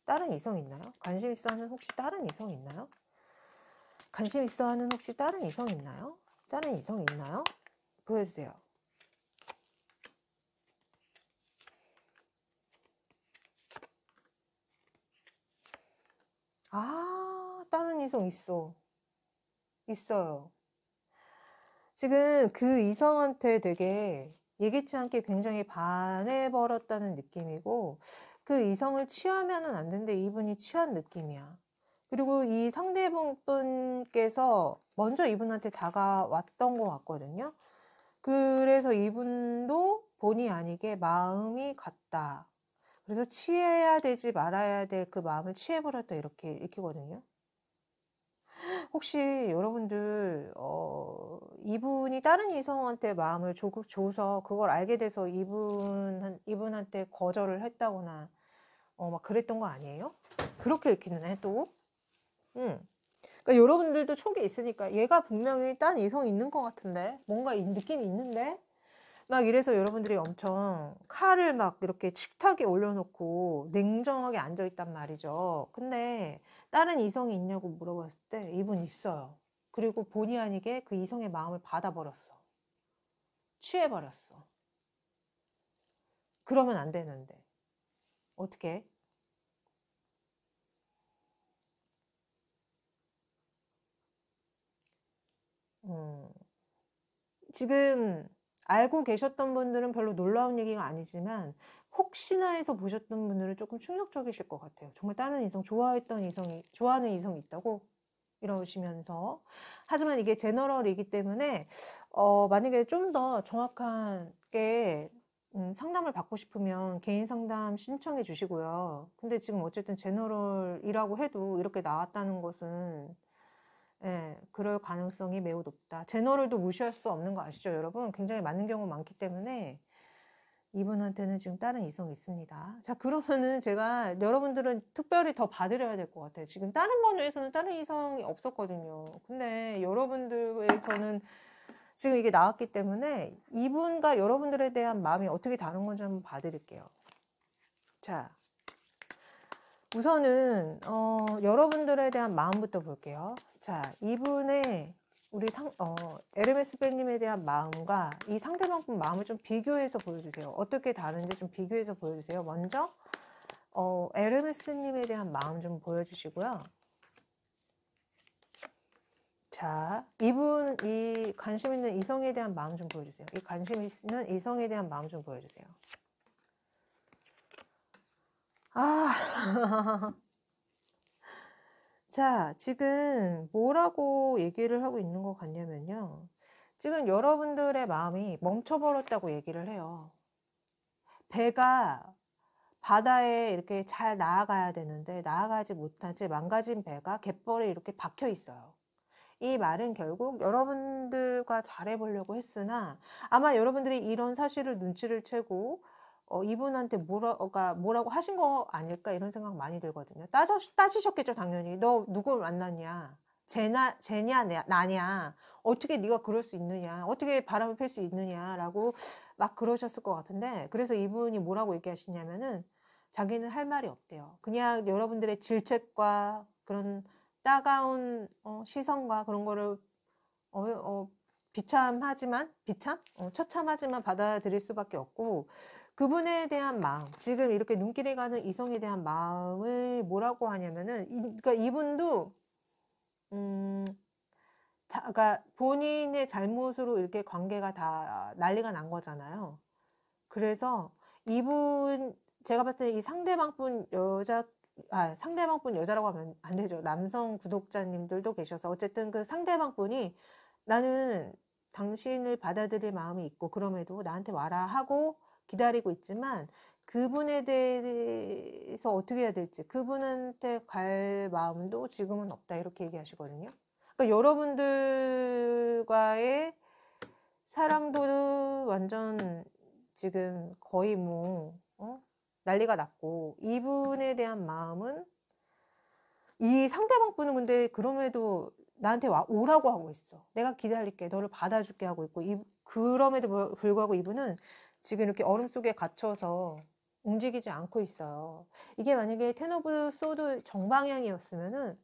Speaker 1: 다른 이성 있나요? 관심 있어 하는 혹시 다른 이성 있나요? 관심 있어 하는 혹시 다른 이성 있나요? 다른 이성 있나요? 보여주세요. 아, 다른 이성 있어요. 지금 그 이성한테 되게 예기치 않게 굉장히 반해버렸다는 느낌이고, 그 이성을 취하면은 안 되는데 이분이 취한 느낌이야. 그리고 이 상대분께서 먼저 이분한테 다가왔던 것 같거든요. 그래서 이분도 본의 아니게 마음이 갔다. 그래서 취해야 되지 말아야 될 그 마음을 취해버렸다 이렇게 읽히거든요. 혹시 여러분들 이분이 다른 이성한테 마음을 줘서 그걸 알게 돼서 이분한테 거절을 했다거나 막 그랬던 거 아니에요? 그렇게 읽히네 또. 그러니까 여러분들도 촉이 있으니까 얘가 분명히 딴 이성이 있는 것 같은데 뭔가 느낌이 있는데 막 이래서 여러분들이 엄청 칼을 막 이렇게 식탁에 올려놓고 냉정하게 앉아있단 말이죠. 근데 다른 이성이 있냐고 물어봤을 때 이분 있어요. 그리고 본의 아니게 그 이성의 마음을 받아버렸어. 취해버렸어. 그러면 안 되는데. 어떻게? 지금 알고 계셨던 분들은 별로 놀라운 얘기가 아니지만 혹시나 해서 보셨던 분들은 조금 충격적이실 것 같아요. 정말 다른 이성, 좋아하는 이성이 있다고? 이러시면서. 하지만 이게 제너럴이기 때문에, 만약에 좀 더 정확하게 상담을 받고 싶으면 개인 상담 신청해 주시고요. 근데 지금 어쨌든 제너럴이라고 해도 이렇게 나왔다는 것은 예, 그럴 가능성이 매우 높다. 제너럴도 무시할 수 없는 거 아시죠, 여러분? 굉장히 많은 경우 많기 때문에 이분한테는 지금 다른 이성이 있습니다. 자, 그러면은 제가 여러분들은 특별히 더 봐드려야 될 것 같아요. 지금 다른 번호에서는 다른 이성이 없었거든요. 근데 여러분들에서는 지금 이게 나왔기 때문에 이분과 여러분들에 대한 마음이 어떻게 다른 건지 한번 봐드릴게요. 자, 우선은 여러분들에 대한 마음부터 볼게요. 자, 이분의 우리 에르메스 백님에 대한 마음과 이 상대방 분 마음을 좀 비교해서 보여주세요. 어떻게 다른지 좀 비교해서 보여주세요. 먼저 에르메스님에 대한 마음 좀 보여주시고요. 자, 이 관심 있는 이성에 대한 마음 좀 보여주세요. 이 관심 있는 이성에 대한 마음 좀 보여주세요. 자, 지금 뭐라고 얘기를 하고 있는 것 같냐면요. 지금 여러분들의 마음이 멈춰버렸다고 얘기를 해요. 배가 바다에 이렇게 잘 나아가야 되는데 나아가지 못한 채 망가진 배가 갯벌에 이렇게 박혀 있어요. 이 말은 결국 여러분들과 잘해보려고 했으나 아마 여러분들이 이런 사실을 눈치를 채고 이분한테 뭐라고 하신 거 아닐까 이런 생각 많이 들거든요. 따지셨겠죠 당연히. 너 누구 만났냐? 쟤냐 나냐? 어떻게 네가 그럴 수 있느냐? 어떻게 바람을 필 수 있느냐라고 막 그러셨을 것 같은데 그래서 이분이 뭐라고 얘기하시냐면은 자기는 할 말이 없대요. 그냥 여러분들의 질책과 그런 따가운 시선과 그런 거를 처참하지만 받아들일 수밖에 없고 그분에 대한 마음, 지금 이렇게 눈길이 가는 이성에 대한 마음을 뭐라고 하냐면은 그러니까 이분도 그러니까 본인의 잘못으로 이렇게 관계가 다 난리가 난 거잖아요. 그래서 제가 봤을 때 이 상대방분 여자라고 하면 안 되죠. 남성 구독자님들도 계셔서 어쨌든 그 상대방분이 나는 당신을 받아들일 마음이 있고 그럼에도 나한테 와라 하고 기다리고 있지만 그분에 대해서 어떻게 해야 될지 그분한테 갈 마음도 지금은 없다 이렇게 얘기하시거든요. 그러니까 여러분들과의 사랑도 완전 지금 거의 난리가 났고 이분에 대한 마음은 이 상대방 분은 근데 그럼에도 나한테 오라고 하고 있어. 내가 기다릴게. 너를 받아줄게 하고 있고 그럼에도 불구하고 이분은 지금 이렇게 얼음 속에 갇혀서 움직이지 않고 있어요. 이게 만약에 텐 오브 소드 정방향이었으면은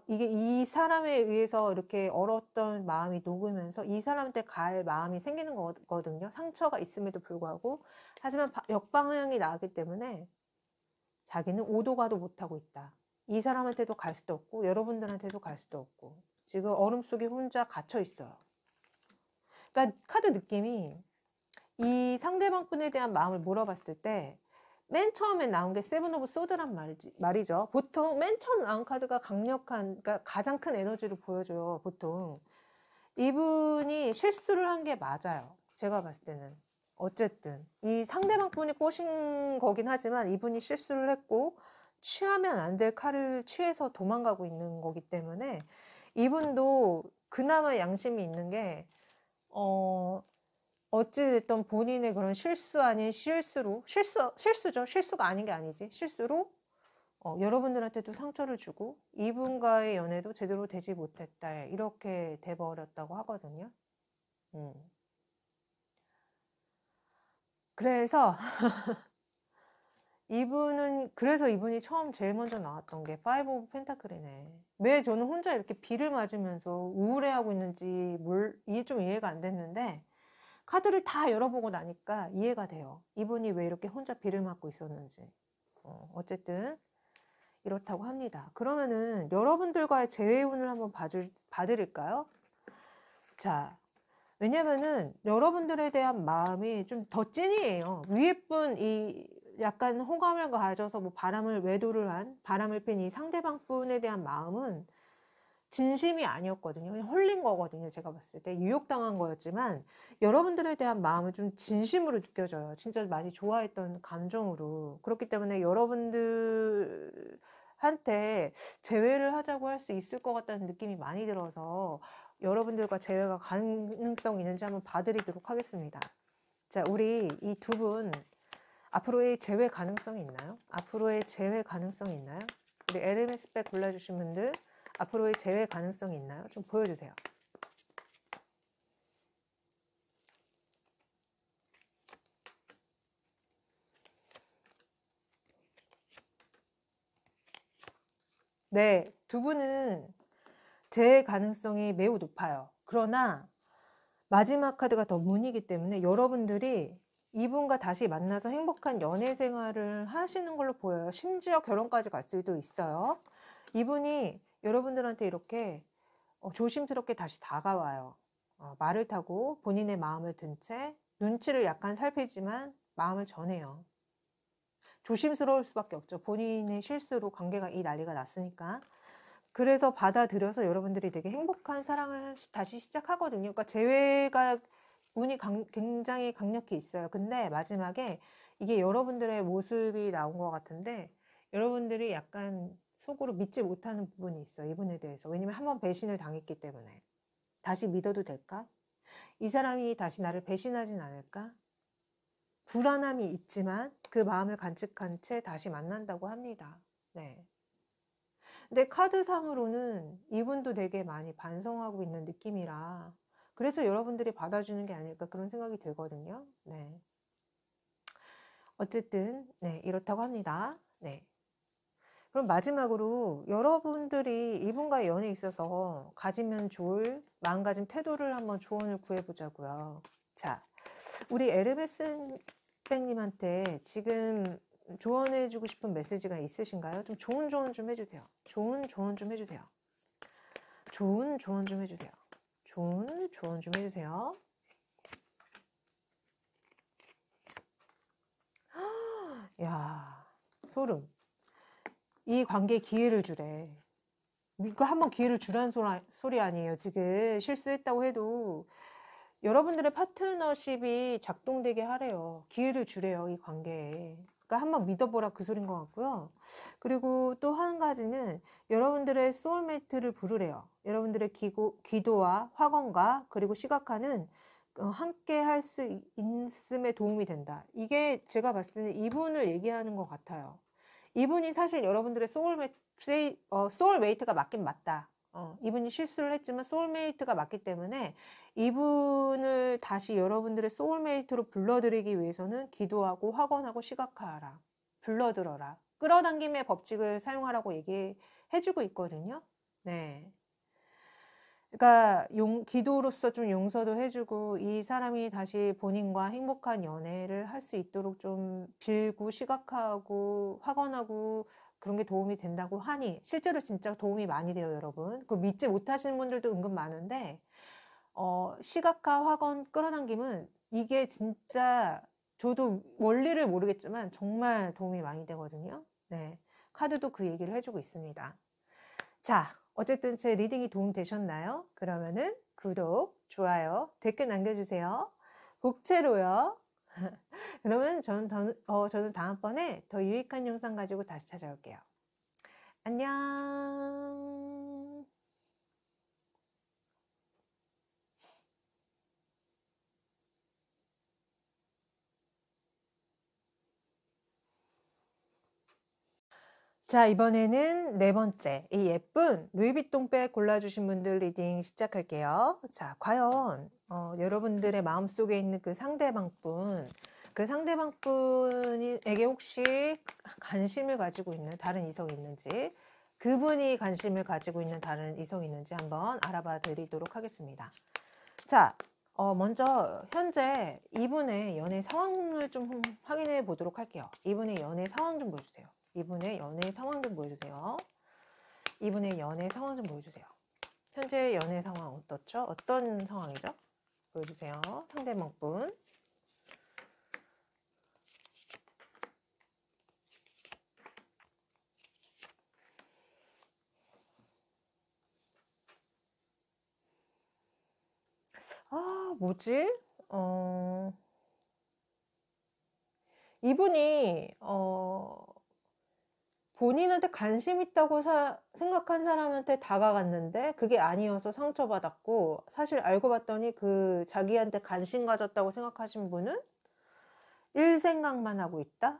Speaker 1: 이게 이 사람에 의해서 이렇게 얼었던 마음이 녹으면서 이 사람한테 갈 마음이 생기는 거거든요. 상처가 있음에도 불구하고. 하지만 역방향이 나왔기 때문에 자기는 오도 가도 못하고 있다. 이 사람한테도 갈 수도 없고 여러분들한테도 갈 수도 없고 지금 얼음 속에 혼자 갇혀 있어요. 그러니까 카드 느낌이 이 상대방 분에 대한 마음을 물어봤을 때 맨 처음에 나온 게 세븐 오브 소드란 말이죠. 보통 맨 처음 나온 카드가 강력한, 그러니까 가장 큰 에너지를 보여줘요. 보통 이분이 실수를 한 게 맞아요. 제가 봤을 때는 어쨌든 이 상대방 분이 꼬신 거긴 하지만 이분이 실수를 했고 취하면 안 될 칼을 취해서 도망가고 있는 거기 때문에 이분도 그나마 양심이 있는 게 어찌됐든 본인의 그런 실수 아닌 실수죠. 실수가 아닌 게 아니지. 실수로 여러분들한테도 상처를 주고 이분과의 연애도 제대로 되지 못했다. 이렇게 돼버렸다고 하거든요. 그래서 그래서 이분이 처음 제일 먼저 나왔던 게 파이브 오브 펜타클이네. 왜 저는 혼자 이렇게 비를 맞으면서 우울해하고 있는지 이게 좀 이해가 안 됐는데 카드를 다 열어보고 나니까 이해가 돼요. 이분이 왜 이렇게 혼자 비를 맞고 있었는지. 어쨌든 이렇다고 합니다. 그러면은 여러분들과의 재회운을 한번 봐드릴까요? 자, 왜냐면은 여러분들에 대한 마음이 좀 더 찐이에요. 위에 분 약간 호감을 가져서 바람을 핀 이 상대방 분에 대한 마음은 진심이 아니었거든요. 그냥 홀린 거거든요. 제가 봤을 때 유혹당한 거였지만 여러분들에 대한 마음은 좀 진심으로 느껴져요. 진짜 많이 좋아했던 감정으로. 그렇기 때문에 여러분들한테 재회를 하자고 할 수 있을 것 같다는 느낌이 많이 들어서 여러분들과 재회가 가능성 있는지 한번 봐드리도록 하겠습니다. 자, 우리 이 두 분 앞으로의 재회 가능성이 있나요? 앞으로의 재회 가능성이 있나요? 우리 LMS 백 골라주신 분들 앞으로의 재회 가능성이 있나요? 좀 보여주세요. 네, 두 분은 제 가능성이 매우 높아요. 그러나 마지막 카드가 더 문이기 때문에 여러분들이 이분과 다시 만나서 행복한 연애 생활을 하시는 걸로 보여요. 심지어 결혼까지 갈 수도 있어요. 이분이 여러분들한테 이렇게 조심스럽게 다시 다가와요. 말을 타고 본인의 마음을 든 채 눈치를 약간 살피지만 마음을 전해요. 조심스러울 수밖에 없죠. 본인의 실수로 관계가 이 난리가 났으니까. 그래서 받아들여서 여러분들이 되게 행복한 사랑을 다시 시작하거든요. 그러니까 재회가 운이 굉장히 강력히 있어요. 근데 마지막에 이게 여러분들의 모습이 나온 것 같은데 여러분들이 약간 속으로 믿지 못하는 부분이 있어요. 이분에 대해서. 왜냐면 한번 배신을 당했기 때문에. 다시 믿어도 될까? 이 사람이 다시 나를 배신하진 않을까? 불안함이 있지만 그 마음을 간직한 채 다시 만난다고 합니다. 네. 근데 카드상으로는 이분도 되게 많이 반성하고 있는 느낌이라 그래서 여러분들이 받아주는 게 아닐까 그런 생각이 들거든요. 네. 어쨌든 네, 이렇다고 합니다. 네. 그럼 마지막으로 여러분들이 이분과의 연애에 있어서 가지면 좋을 마음가짐 태도를 한번 조언을 구해보자고요. 자, 우리 에르메스 뺑님한테 지금 조언해주고 싶은 메시지가 있으신가요? 좀 좋은 조언 좀 해주세요. 좋은 조언 좀 해주세요. 좋은 조언 좀 해주세요. 좋은 조언 좀 해주세요. 야, 소름. 이 관계에 기회를 주래. 이거 한번 기회를 주라는 소리 아니에요. 지금 실수했다고 해도 여러분들의 파트너십이 작동되게 하래요. 기회를 주래요. 이 관계에. 그러니까 한번 믿어보라 그 소린 것 같고요. 그리고 또 한 가지는 여러분들의 소울메이트를 부르래요. 여러분들의 기도와 확언과 그리고 시각화는 함께 할 수 있음에 도움이 된다. 이게 제가 봤을 때는 이분을 얘기하는 것 같아요. 이분이 사실 여러분들의 소울메이트가 맞긴 맞다. 이분이 실수를 했지만 소울메이트가 맞기 때문에 이분을 다시 여러분들의 소울메이트로 불러들이기 위해서는 기도하고 확언하고 시각화하라. 불러들어라. 끌어당김의 법칙을 사용하라고 얘기해주고 있거든요. 네. 그러니까 기도로서 좀 용서도 해주고 이 사람이 다시 본인과 행복한 연애를 할 수 있도록 좀 빌고 시각화하고 확언하고 그런 게 도움이 된다고 하니 실제로 진짜 도움이 많이 돼요, 여러분. 그 믿지 못하시는 분들도 은근 많은데 시각화, 확언, 끌어당김은 이게 진짜 저도 원리를 모르겠지만 정말 도움이 많이 되거든요. 네, 카드도 그 얘기를 해주고 있습니다. 자, 어쨌든 제 리딩이 도움 되셨나요? 그러면은 구독, 좋아요, 댓글 남겨주세요. 복채로요. 그러면 저는 다음번에 더 유익한 영상 가지고 다시 찾아올게요. 안녕. 자, 이번에는 네 번째, 이 예쁜 루이비통백 골라주신 분들 리딩 시작할게요. 자, 과연 여러분들의 마음속에 있는 그 상대방분, 그 상대방분에게 혹시 관심을 가지고 있는 다른 이성이 있는지, 그분이 관심을 가지고 있는 다른 이성이 있는지 한번 알아봐 드리도록 하겠습니다. 자, 먼저 현재 이분의 연애 상황을 좀 확인해 보도록 할게요. 이분의 연애 상황 좀 보여주세요. 이분의 연애 상황 좀 보여주세요. 이분의 연애 상황 좀 보여주세요. 현재 연애 상황 어떻죠? 어떤 상황이죠? 보여주세요. 상대방분. 아, 뭐지? 이분이 본인한테 관심 있다고 생각한 사람한테 다가갔는데 그게 아니어서 상처받았고, 사실 알고 봤더니 그 자기한테 관심 가졌다고 생각하신 분은 일 생각만 하고 있다?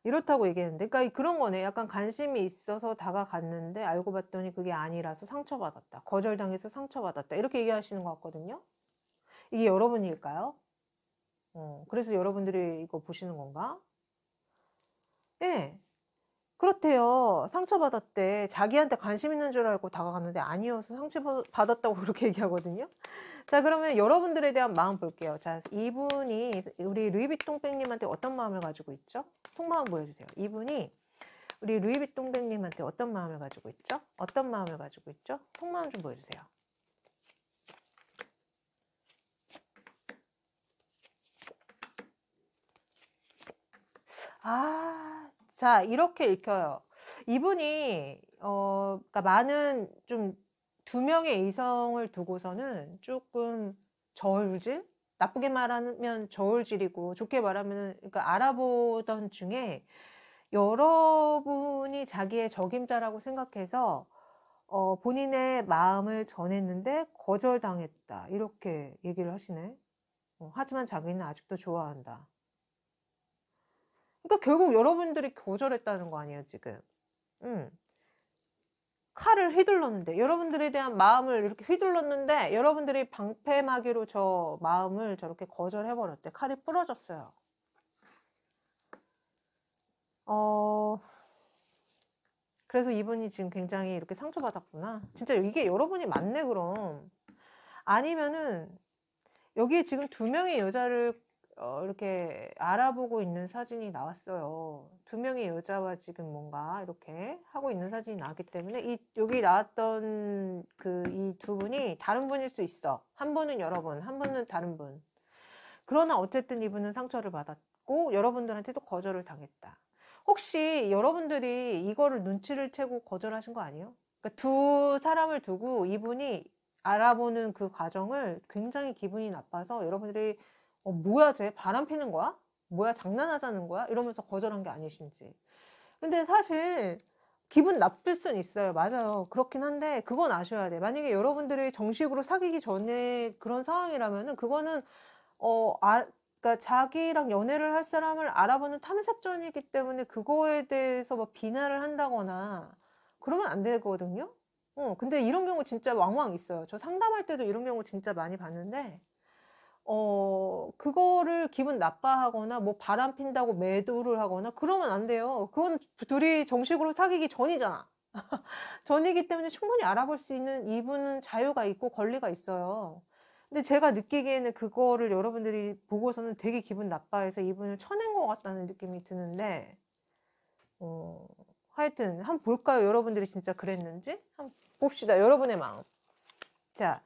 Speaker 1: 이렇다고 얘기했는데, 그러니까 그런 거네. 약간 관심이 있어서 다가갔는데 알고 봤더니 그게 아니라서 상처받았다. 거절당해서 상처받았다. 이렇게 얘기하시는 것 같거든요. 이게 여러분일까요? 그래서 여러분들이 이거 보시는 건가? 네. 그렇대요. 상처받았대. 자기한테 관심 있는 줄 알고 다가갔는데 아니어서 상처받았다고 그렇게 얘기하거든요. 자, 그러면 여러분들에 대한 마음 볼게요. 자, 이분이 우리 루이비통백님한테 어떤 마음을 가지고 있죠? 속마음 보여주세요. 이분이 우리 루이비통백님한테 어떤 마음을 가지고 있죠? 어떤 마음을 가지고 있죠? 속마음 좀 보여주세요. 자, 이렇게 읽혀요. 이분이, 그러니까 많은 좀 두 명의 이성을 두고서는 조금 저울질? 나쁘게 말하면 저울질이고, 좋게 말하면, 그러니까 알아보던 중에 여러분이 자기의 적임자라고 생각해서, 본인의 마음을 전했는데 거절당했다. 이렇게 얘기를 하시네. 하지만 자기는 아직도 좋아한다. 그러니까 결국 여러분들이 거절했다는 거 아니에요, 지금. 칼을 휘둘렀는데, 여러분들에 대한 마음을 이렇게 휘둘렀는데, 여러분들이 방패막이로 저 마음을 저렇게 거절해버렸대. 칼이 부러졌어요. 그래서 이분이 지금 굉장히 이렇게 상처받았구나. 진짜 이게 여러분이 맞네, 그럼. 아니면은, 여기에 지금 두 명의 여자를 이렇게 알아보고 있는 사진이 나왔어요. 두 명의 여자와 지금 뭔가 이렇게 하고 있는 사진이 나왔기 때문에 여기 나왔던 이 두 분이 다른 분일 수 있어. 한 분은 여러분, 한 분은 다른 분. 그러나 어쨌든 이분은 상처를 받았고 여러분들한테도 거절을 당했다. 혹시 여러분들이 이거를 눈치를 채고 거절하신 거 아니에요? 그러니까 두 사람을 두고 이분이 알아보는 그 과정을 굉장히 기분이 나빠서 여러분들이 뭐야 쟤 바람 피는 거야? 뭐야 장난하자는 거야? 이러면서 거절한 게 아니신지. 근데 사실 기분 나쁠 순 있어요. 맞아요. 그렇긴 한데 그건 아셔야 돼. 만약에 여러분들이 정식으로 사귀기 전에 그런 상황이라면은 그거는 그러니까 자기랑 연애를 할 사람을 알아보는 탐색전이기 때문에 그거에 대해서 뭐 비난을 한다거나 그러면 안 되거든요. 근데 이런 경우 진짜 왕왕 있어요. 저 상담할 때도 이런 경우 진짜 많이 봤는데 그거를 기분 나빠하거나 뭐 바람 핀다고 매도를 하거나 그러면 안 돼요. 그건 둘이 정식으로 사귀기 전이잖아. 전이기 때문에 충분히 알아볼 수 있는 이분은 자유가 있고 권리가 있어요. 근데 제가 느끼기에는 그거를 여러분들이 보고서는 되게 기분 나빠해서 이분을 쳐낸 것 같다는 느낌이 드는데, 하여튼 한번 볼까요? 여러분들이 진짜 그랬는지? 한번 봅시다. 여러분의 마음. 자,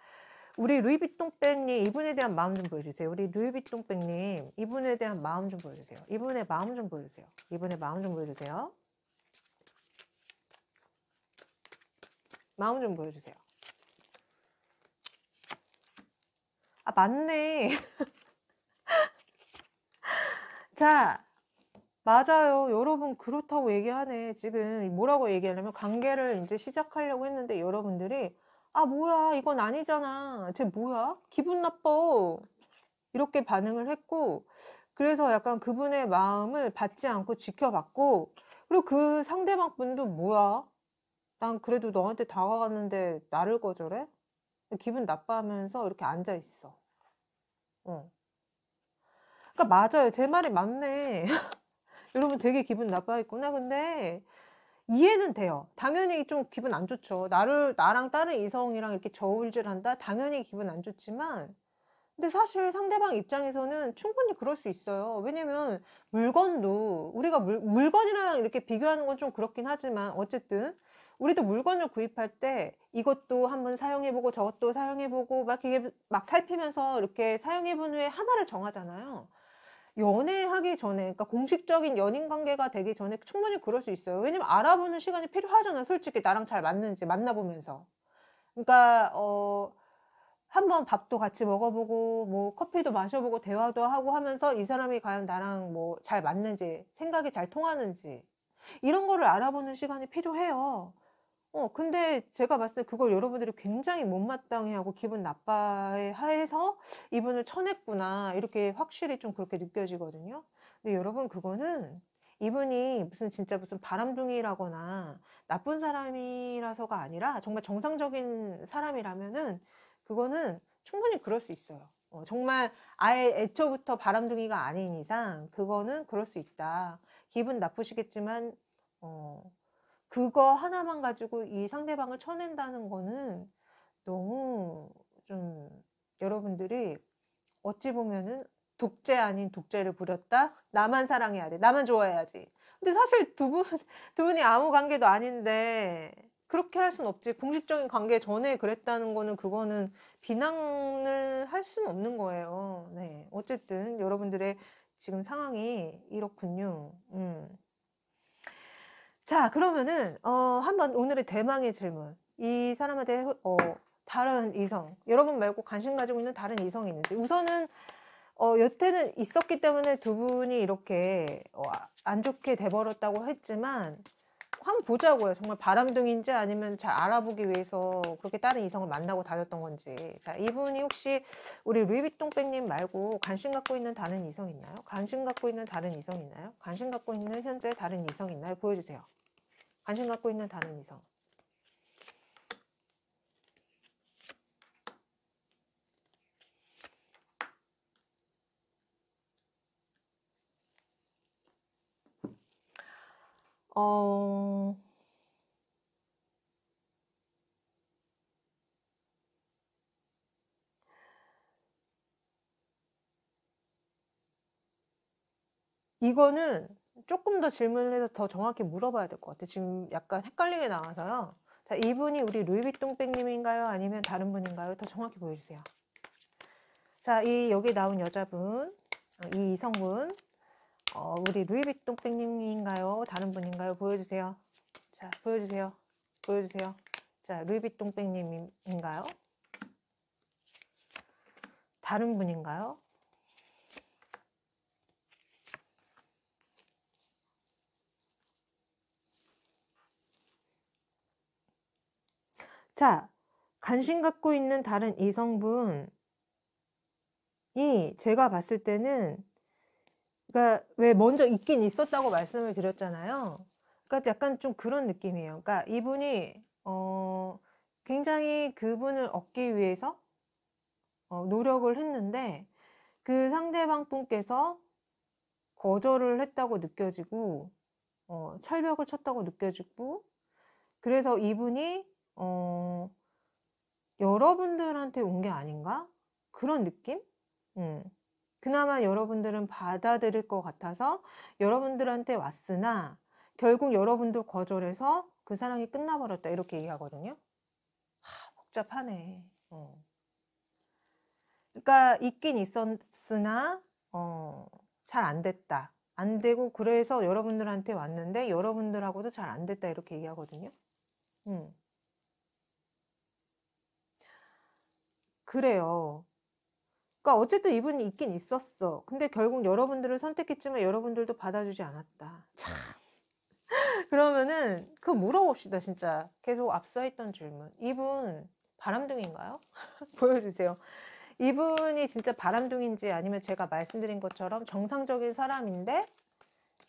Speaker 1: 우리 루이비통백님 이분에 대한 마음 좀 보여주세요. 우리 루이비통백님 이분에 대한 마음 좀 보여주세요. 이분의 마음 좀 보여주세요. 이분의 마음 좀 보여주세요. 마음 좀 보여주세요. 맞네. 자, 맞아요. 여러분 그렇다고 얘기하네. 지금 뭐라고 얘기하려면 관계를 이제 시작하려고 했는데 여러분들이 뭐야 이건 아니잖아. 쟤 뭐야? 기분 나빠. 이렇게 반응을 했고 그래서 약간 그분의 마음을 받지 않고 지켜봤고 그리고 그 상대방 분도 뭐야? 난 그래도 너한테 다가갔는데 나를 거절해? 기분 나빠하면서 이렇게 앉아 있어. 그러니까 맞아요. 제 말이 맞네. 여러분 되게 기분 나빠했구나. 근데 이해는 돼요. 당연히 좀 기분 안 좋죠. 나랑 다른 이성이랑 이렇게 저울질한다? 당연히 기분 안 좋지만 근데 사실 상대방 입장에서는 충분히 그럴 수 있어요. 왜냐면 물건도 우리가 물건이랑 이렇게 비교하는 건 좀 그렇긴 하지만 어쨌든 우리도 물건을 구입할 때 이것도 한번 사용해보고 저것도 사용해보고 막 이게 막 살피면서 이렇게 사용해본 후에 하나를 정하잖아요. 연애하기 전에, 그러니까 공식적인 연인 관계가 되기 전에 충분히 그럴 수 있어요. 왜냐면 알아보는 시간이 필요하잖아요. 솔직히 나랑 잘 맞는지 만나보면서. 그러니까 한번 밥도 같이 먹어보고 뭐 커피도 마셔보고 대화도 하고 하면서 이 사람이 과연 나랑 뭐 잘 맞는지 생각이 잘 통하는지 이런 거를 알아보는 시간이 필요해요. 근데 제가 봤을 때 그걸 여러분들이 굉장히 못마땅해하고 기분 나빠해서 이분을 쳐냈구나 이렇게 확실히 좀 그렇게 느껴지거든요. 근데 여러분 그거는 이분이 진짜 무슨 바람둥이라거나 나쁜 사람이라서가 아니라 정말 정상적인 사람이라면은 그거는 충분히 그럴 수 있어요. 정말 아예 애초부터 바람둥이가 아닌 이상 그거는 그럴 수 있다. 기분 나쁘시겠지만 그거 하나만 가지고 이 상대방을 쳐낸다는 거는 너무 좀 여러분들이 어찌 보면은 독재 아닌 독재를 부렸다? 나만 사랑해야 돼. 나만 좋아해야지. 근데 사실 두 분이 아무 관계도 아닌데 그렇게 할 순 없지. 공식적인 관계 전에 그랬다는 거는 그거는 비난을 할 수는 없는 거예요. 네. 어쨌든 여러분들의 지금 상황이 이렇군요. 자, 그러면은 한번 오늘의 대망의 질문. 이 사람한테 다른 이성, 여러분 말고 관심 가지고 있는 다른 이성이 있는지. 우선은 여태는 있었기 때문에 두 분이 이렇게 안 좋게 돼버렸다고 했지만 한번 보자고요. 정말 바람둥인지 아니면 잘 알아보기 위해서 그렇게 다른 이성을 만나고 다녔던 건지. 자, 이분이 혹시 우리 루이비통백님 말고 관심 갖고 있는 다른 이성 있나요? 관심 갖고 있는 다른 이성 있나요? 관심 갖고 있는 현재 다른 이성 있나요? 보여주세요. 관심 갖고 있는 다른 이성. 이거는 조금 더 질문을 해서 더 정확히 물어봐야 될 것 같아요. 지금 약간 헷갈리게 나와서요. 자, 이분이 우리 루이비통백님인가요? 아니면 다른 분인가요? 더 정확히 보여주세요. 자, 여기 나온 여자분, 이 이성분, 우리 루이비통백님인가요? 다른 분인가요? 보여주세요. 자, 보여주세요. 보여주세요. 자, 루이비통백님인가요? 다른 분인가요? 자, 관심 갖고 있는 다른 이성분이 제가 봤을 때는 그러니까 왜 먼저 있긴 있었다고 말씀을 드렸잖아요. 그러니까 약간 좀 그런 느낌이에요. 그러니까 이분이 굉장히 그분을 얻기 위해서 노력을 했는데 그 상대방 분께서 거절을 했다고 느껴지고 철벽을 쳤다고 느껴지고 그래서 이분이 여러분들한테 온 게 아닌가? 그런 느낌? 그나마 여러분들은 받아들일 것 같아서 여러분들한테 왔으나 결국 여러분도 거절해서 그 사랑이 끝나버렸다 이렇게 얘기하거든요. 복잡하네. 그러니까 있긴 있었으나 잘 안 됐다. 안 되고 그래서 여러분들한테 왔는데 여러분들하고도 잘 안 됐다 이렇게 얘기하거든요. 그래요. 그러니까 어쨌든 이분이 있긴 있었어. 근데 결국 여러분들을 선택했지만 여러분들도 받아주지 않았다. 참. 그러면은 그거 물어봅시다 진짜. 계속 앞서 했던 질문. 이분 바람둥인가요? 보여주세요. 이분이 진짜 바람둥인지 아니면 제가 말씀드린 것처럼 정상적인 사람인데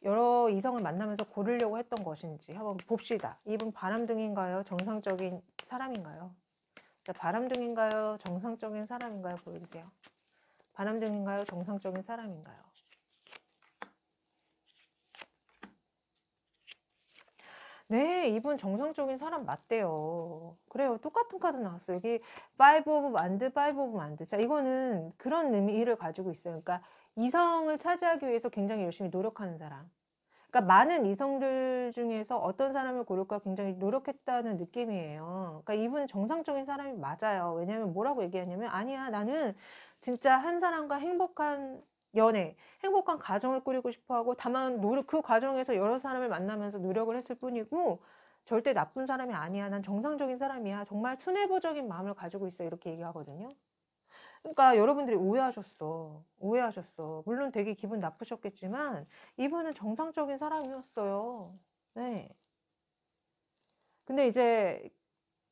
Speaker 1: 여러 이성을 만나면서 고르려고 했던 것인지 한번 봅시다. 이분 바람둥인가요? 정상적인 사람인가요? 자, 바람둥인가요? 정상적인 사람인가요? 보여주세요. 바람둥인가요? 정상적인 사람인가요? 네, 이분 정상적인 사람 맞대요. 그래요. 똑같은 카드 나왔어요. 여기 5 of wands, 5 of wands. 자, 이거는 그런 의미를 가지고 있어요. 그러니까 이성을 차지하기 위해서 굉장히 열심히 노력하는 사람. 그러니까 많은 이성들 중에서 어떤 사람을 고를까 굉장히 노력했다는 느낌이에요. 그러니까 이분은 정상적인 사람이 맞아요. 왜냐면 뭐라고 얘기하냐면 아니야, 나는 진짜 한 사람과 행복한 연애, 행복한 가정을 꾸리고 싶어하고 다만 그 과정에서 여러 사람을 만나면서 노력을 했을 뿐이고 절대 나쁜 사람이 아니야. 난 정상적인 사람이야. 정말 순애보적인 마음을 가지고 있어. 이렇게 얘기하거든요. 그러니까 여러분들이 오해하셨어. 오해하셨어. 물론 되게 기분 나쁘셨겠지만 이분은 정상적인 사람이었어요. 네. 근데 이제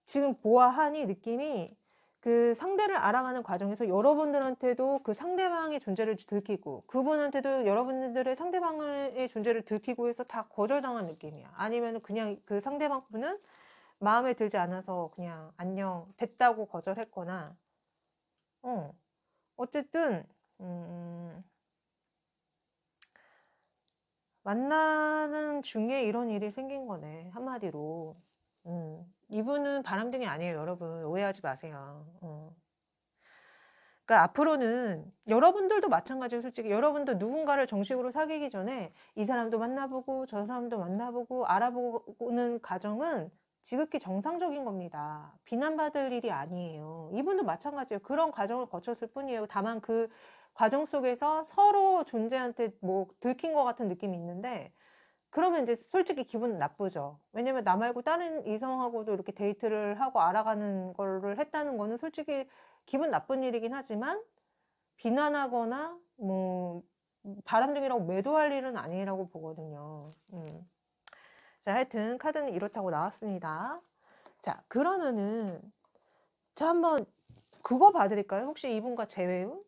Speaker 1: 지금 보아하니 느낌이 그 상대를 알아가는 과정에서 여러분들한테도 그 상대방의 존재를 들키고 그분한테도 여러분들의 상대방의 존재를 들키고 해서 다 거절당한 느낌이야. 아니면 그냥 그 상대방 분은 마음에 들지 않아서 그냥 안녕 됐다고 거절했거나 어쨌든 만나는 중에 이런 일이 생긴 거네. 한마디로. 이분은 바람둥이 아니에요, 여러분. 오해하지 마세요. 그러니까 앞으로는 여러분들도 마찬가지예요. 솔직히 여러분도 누군가를 정식으로 사귀기 전에 이 사람도 만나보고 저 사람도 만나보고 알아보는 과정은 지극히 정상적인 겁니다. 비난받을 일이 아니에요. 이분도 마찬가지예요. 그런 과정을 거쳤을 뿐이에요. 다만 그 과정 속에서 서로 존재한테 뭐 들킨 것 같은 느낌이 있는데, 그러면 이제 솔직히 기분 나쁘죠. 왜냐면 나 말고 다른 이성하고도 이렇게 데이트를 하고 알아가는 거를 했다는 거는 솔직히 기분 나쁜 일이긴 하지만 비난하거나 뭐 바람둥이라고 매도할 일은 아니라고 보거든요. 자, 하여튼 카드는 이렇다고 나왔습니다. 자, 그러면은 자, 한번 그거 봐드릴까요? 혹시 이분과 재회운?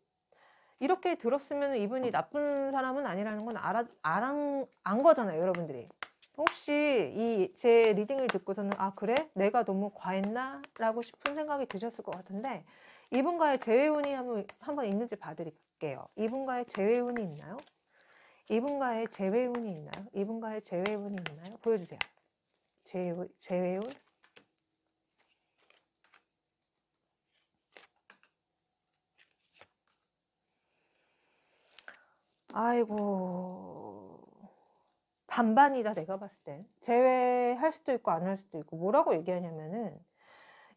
Speaker 1: 이렇게 들었으면 이분이 나쁜 사람은 아니라는 건 안 거잖아요, 여러분들이. 혹시 이 제 리딩을 듣고서는 아, 그래? 내가 너무 과했나? 라고 싶은 생각이 드셨을 것 같은데, 이분과의 재회운이 한번 있는지 봐드릴게요. 이분과의 재회운이 있나요? 이분과의 재회운이 있나요? 이분과의 재회운이 있나요? 보여주세요. 재회운? 아이고, 반반이다, 내가 봤을 땐. 제외할 수도 있고 안 할 수도 있고. 뭐라고 얘기하냐면은,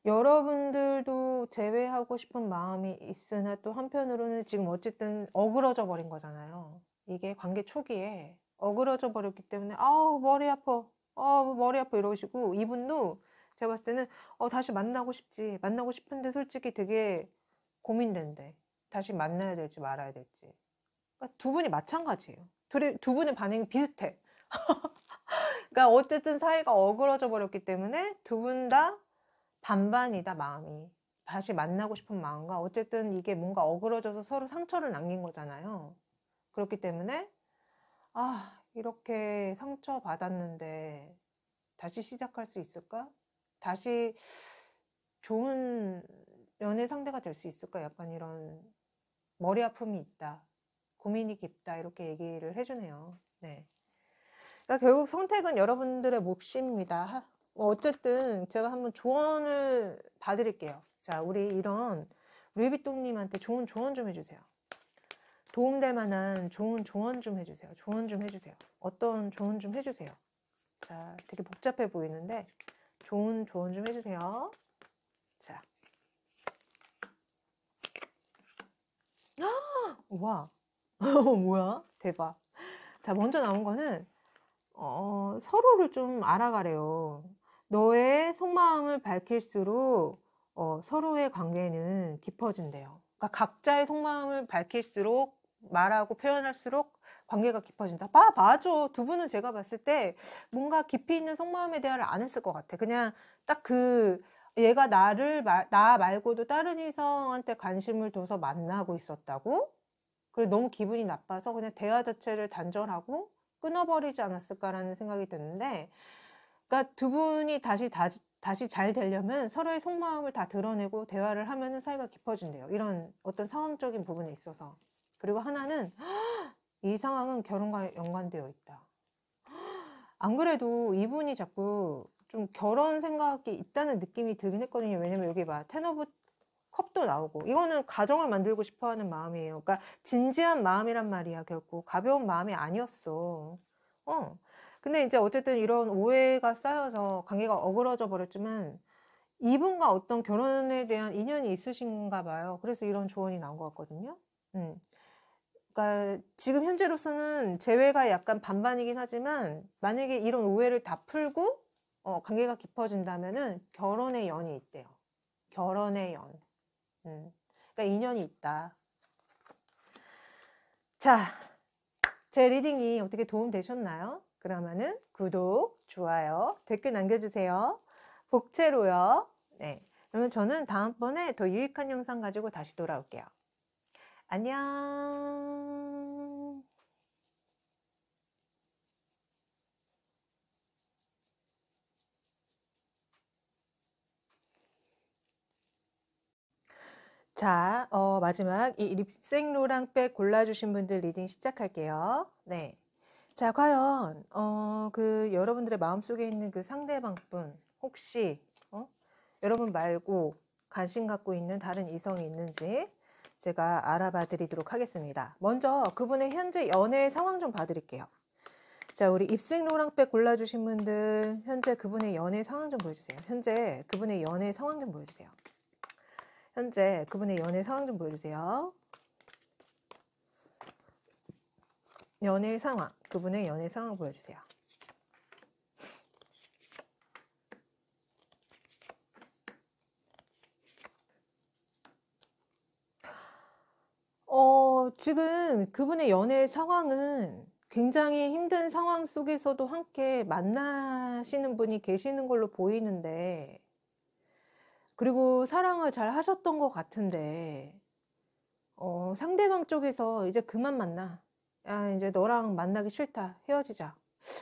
Speaker 1: 여러분들도 제외하고 싶은 마음이 있으나 또 한편으로는 지금 어쨌든 어그러져 버린 거잖아요. 이게 관계 초기에 어그러져 버렸기 때문에 아우 머리 아파, 머리 아파 이러시고, 이분도 제가 봤을 때는 다시 만나고 싶지. 만나고 싶은데 솔직히 되게 고민된대. 다시 만나야 될지 말아야 될지. 그러니까 두 분이 마찬가지예요. 두 분의 반응이 비슷해. 그러니까 어쨌든 사이가 어그러져 버렸기 때문에 두 분 다 반반이다, 마음이. 다시 만나고 싶은 마음과 어쨌든 이게 뭔가 어그러져서 서로 상처를 남긴 거잖아요. 그렇기 때문에 아, 이렇게 상처 받았는데 다시 시작할 수 있을까? 다시 좋은 연애 상대가 될 수 있을까? 약간 이런 머리 아픔이 있다, 고민이 깊다, 이렇게 얘기를 해주네요. 네. 그러니까 결국 선택은 여러분들의 몫입니다. 어쨌든 제가 한번 조언을 봐드릴게요. 자, 우리 이런 루이비통님한테 좋은 조언 좀 해주세요. 도움될 만한 좋은 조언 좀 해주세요. 조언 좀 해주세요. 어떤 조언 좀 해주세요. 자, 되게 복잡해 보이는데 좋은 조언 좀 해주세요. 자, 와, 뭐야? 대박. 자, 먼저 나온 거는 서로를 좀 알아가래요. 너의 속마음을 밝힐수록 서로의 관계는 깊어진대요. 그러니까 각자의 속마음을 밝힐수록, 말하고 표현할수록 관계가 깊어진다. 맞아. 두 분은 제가 봤을 때 뭔가 깊이 있는 속마음의 대화를 안 했을 것 같아. 그냥 딱 얘가 나 말고도 다른 이성한테 관심을 둬서 만나고 있었다고? 그리고 너무 기분이 나빠서 그냥 대화 자체를 단절하고 끊어버리지 않았을까라는 생각이 드는데, 그러니까 두 분이 다시 잘 되려면 서로의 속마음을 다 드러내고 대화를 하면 사이가 깊어진대요. 이런 어떤 상황적인 부분에 있어서. 그리고 하나는 이 상황은 결혼과 연관되어 있다. 안 그래도 이분이 자꾸 좀 결혼 생각이 있다는 느낌이 들긴 했거든요. 왜냐면 여기 텐 오브 컵도 나오고, 이거는 가정을 만들고 싶어 하는 마음이에요. 그러니까 진지한 마음이란 말이야. 결국 가벼운 마음이 아니었어. 근데 이제 어쨌든 이런 오해가 쌓여서 관계가 어그러져 버렸지만 이분과 어떤 결혼에 대한 인연이 있으신가 봐요. 그래서 이런 조언이 나온 것 같거든요. 그러니까 지금 현재로서는 재회가 약간 반반이긴 하지만 만약에 이런 오해를 다 풀고 관계가 깊어진다면은 결혼의 연이 있대요. 결혼의 연. 그러니까 인연이 있다. 자, 제 리딩이 어떻게 도움 되셨나요? 그러면은 구독, 좋아요, 댓글 남겨주세요. 복채로요. 네. 그러면 저는 다음번에 더 유익한 영상 가지고 다시 돌아올게요. 안녕. 자, 마지막 이 립생로랑백 골라주신 분들 리딩 시작할게요. 네. 자, 과연 여러분들의 마음속에 있는 그 상대방분 혹시 여러분 말고 관심 갖고 있는 다른 이성이 있는지 제가 알아봐 드리도록 하겠습니다. 먼저 그분의 현재 연애 상황 좀 봐드릴게요. 자, 우리 입생로랑백 골라주신 분들 현재 그분의 연애 상황 좀 보여주세요. 현재 그분의 연애 상황 좀 보여주세요. 현재 그분의 연애 상황 좀 보여주세요. 연애 상황, 그분의 연애 상황 보여주세요. 지금 그분의 연애 상황은 굉장히 힘든 상황 속에서도 함께 만나시는 분이 계시는 걸로 보이는데, 그리고 사랑을 잘 하셨던 것 같은데, 상대방 쪽에서 이제 그만 만나. 야, 이제 너랑 만나기 싫다. 헤어지자.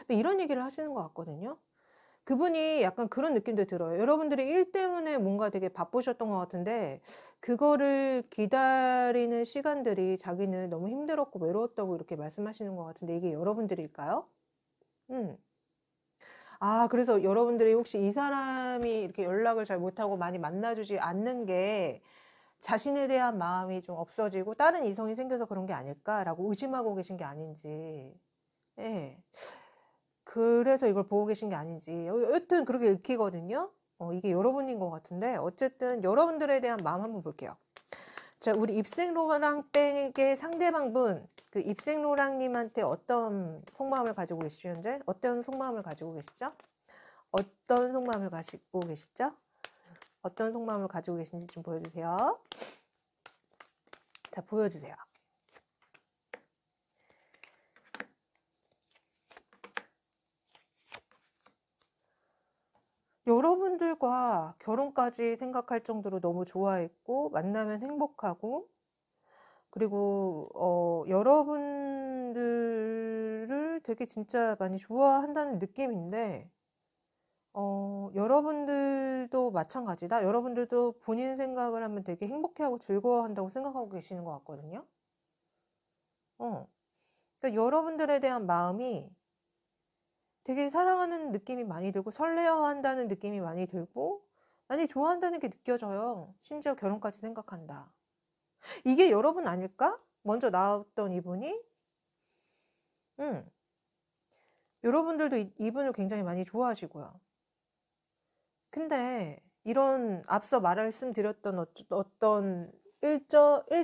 Speaker 1: 이런 얘기를 하시는 것 같거든요. 그분이 약간 그런 느낌도 들어요. 여러분들이 일 때문에 뭔가 되게 바쁘셨던 것 같은데 그거를 기다리는 시간들이 자기는 너무 힘들었고 외로웠다고 이렇게 말씀하시는 것 같은데 이게 여러분들일까요? 그래서 여러분들이 혹시 이 사람이 이렇게 연락을 잘 못하고 많이 만나주지 않는 게 자신에 대한 마음이 좀 없어지고 다른 이성이 생겨서 그런 게 아닐까라고 의심하고 계신 게 아닌지. 예. 그래서 이걸 보고 계신 게 아닌지. 여튼 그렇게 읽히거든요. 이게 여러분인 것 같은데 어쨌든 여러분들에 대한 마음 한번 볼게요. 자, 우리 입생로랑백의 상대방분, 그 입생로랑님한테 어떤 속마음을 가지고 계시죠? 현재 어떤 속마음을 가지고 계시죠? 어떤 속마음을 가지고 계시죠? 어떤 속마음을 가지고 계신지 좀 보여주세요. 자, 보여주세요. 여러분들과 결혼까지 생각할 정도로 너무 좋아했고 만나면 행복하고 그리고 여러분들을 되게 진짜 많이 좋아한다는 느낌인데 여러분들도 마찬가지다. 여러분들도 본인 생각을 하면 되게 행복해하고 즐거워한다고 생각하고 계시는 것 같거든요. 그러니까 여러분들에 대한 마음이 되게 사랑하는 느낌이 많이 들고 설레어한다는 느낌이 많이 들고 많이 좋아한다는 게 느껴져요. 심지어 결혼까지 생각한다. 이게 여러분 아닐까? 먼저 나왔던 이분이 여러분들도 이분을 굉장히 많이 좋아하시고요. 근데 이런 앞서 말씀드렸던 어떤 일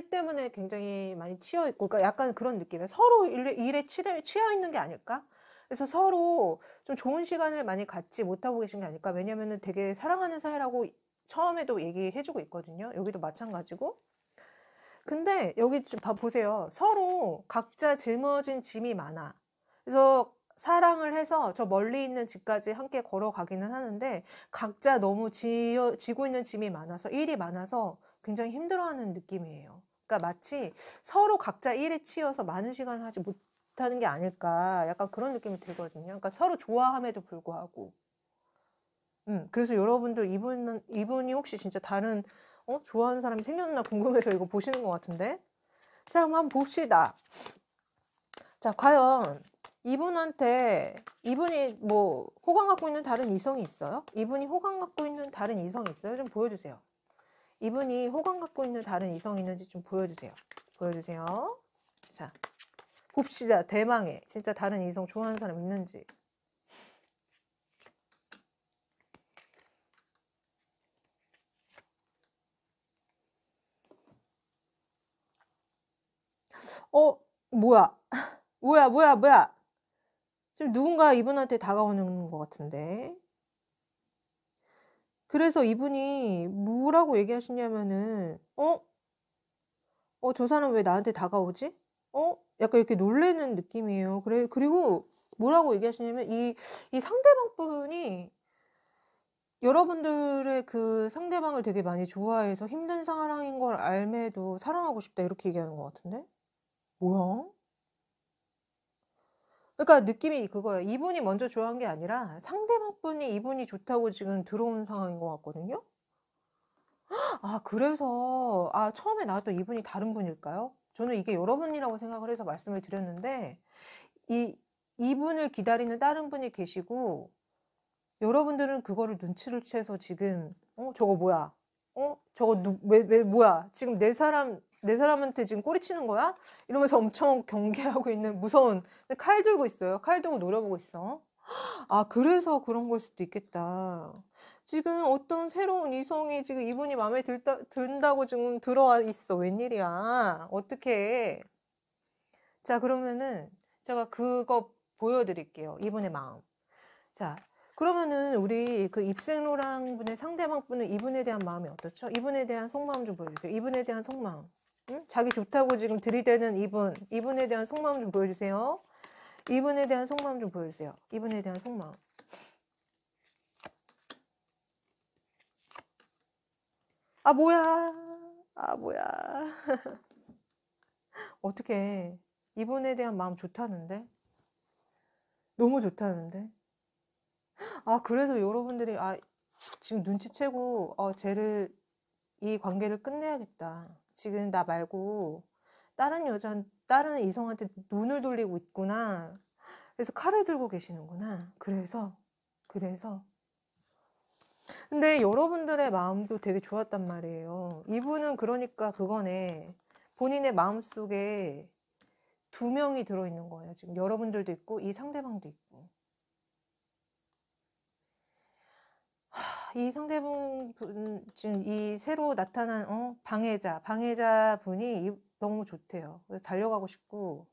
Speaker 1: 때문에 굉장히 많이 치여있고 그러니까 약간 그런 느낌이에요. 서로 일에 치여 있는 게 아닐까? 그래서 서로 좀 좋은 시간을 많이 갖지 못하고 계신 게 아닐까? 왜냐면은 되게 사랑하는 사이라고 처음에도 얘기해주고 있거든요. 여기도 마찬가지고. 근데 여기 좀 보세요. 서로 각자 짊어진 짐이 많아. 그래서 사랑을 해서 저 멀리 있는 집까지 함께 걸어가기는 하는데 각자 너무 지고 있는 짐이 많아서 일이 많아서 굉장히 힘들어하는 느낌이에요. 그러니까 마치 서로 각자 일에 치여서 많은 시간을 하지 못하는 게 아닐까 약간 그런 느낌이 들거든요. 그러니까 서로 좋아함에도 불구하고. 그래서 여러분들 이분이 혹시 진짜 다른 좋아하는 사람이 생겼나 궁금해서 이거 보시는 것 같은데. 자, 그럼 한번 봅시다. 자, 과연 이분이 뭐 호감 갖고 있는 다른 이성이 있어요? 이분이 호감 갖고 있는 다른 이성이 있어요? 좀 보여주세요. 이분이 호감 갖고 있는 다른 이성이 있는지 좀 보여주세요. 보여주세요. 자, 봅시다. 대망의 진짜 다른 이성 좋아하는 사람 있는지. 뭐야? 뭐야? 지금 누군가 이분한테 다가오는 것 같은데. 그래서 이분이 뭐라고 얘기하시냐면은, 저 사람 왜 나한테 다가오지? 약간 이렇게 놀라는 느낌이에요. 그리고 뭐라고 얘기하시냐면, 이 상대방 분이 여러분들의 그 상대방을 되게 많이 좋아해서 힘든 사랑인 걸 알매도 사랑하고 싶다. 이렇게 얘기하는 것 같은데? 뭐야? 그러니까 느낌이 그거예요. 이분이 먼저 좋아한 게 아니라 상대방 분이 이분이 좋다고 지금 들어온 상황인 것 같거든요. 그래서 처음에 나왔던 이분이 다른 분일까요? 저는 이게 여러분이라고 생각을 해서 말씀을 드렸는데 이분을 기다리는 다른 분이 계시고 여러분들은 그거를 눈치를 채서 지금 저거 뭐야? 저거 왜 뭐야? 지금 내 사람한테 지금 꼬리치는 거야? 이러면서 엄청 경계하고 있는 무서운 칼 들고 있어요. 칼 들고 노려보고 있어. 아, 그래서 그런 걸 수도 있겠다. 지금 어떤 새로운 이성이 지금 이분이 마음에 든다고 지금 들어와 있어. 웬일이야? 어떻게? 자, 그러면은 제가 그거 보여드릴게요. 이분의 마음. 자, 그러면은 우리 그 입생로랑 분의 상대방 분은 이분에 대한 마음이 어떻죠? 이분에 대한 속마음 좀 보여주세요. 이분에 대한 속마음. 응? 자기 좋다고 지금 들이대는 이분에 대한 속마음 좀 보여주세요. 이분에 대한 속마음 좀 보여주세요. 이분에 대한 속마음. 아, 뭐야. 아, 뭐야. 어떻게 이분에 대한 마음 좋다는데? 너무 좋다는데? 아, 그래서 여러분들이 지금 눈치채고 이 관계를 끝내야겠다. 지금 나 말고 다른 이성한테 눈을 돌리고 있구나. 그래서 칼을 들고 계시는구나. 그래서 근데 여러분들의 마음도 되게 좋았단 말이에요. 이분은 그러니까 그거네. 본인의 마음속에 두 명이 들어있는 거예요. 지금 여러분들도 있고 이 상대방도 있고. 이 상대분 지금 이 새로 나타난 방해자 분이 너무 좋대요. 그래서 달려가고 싶고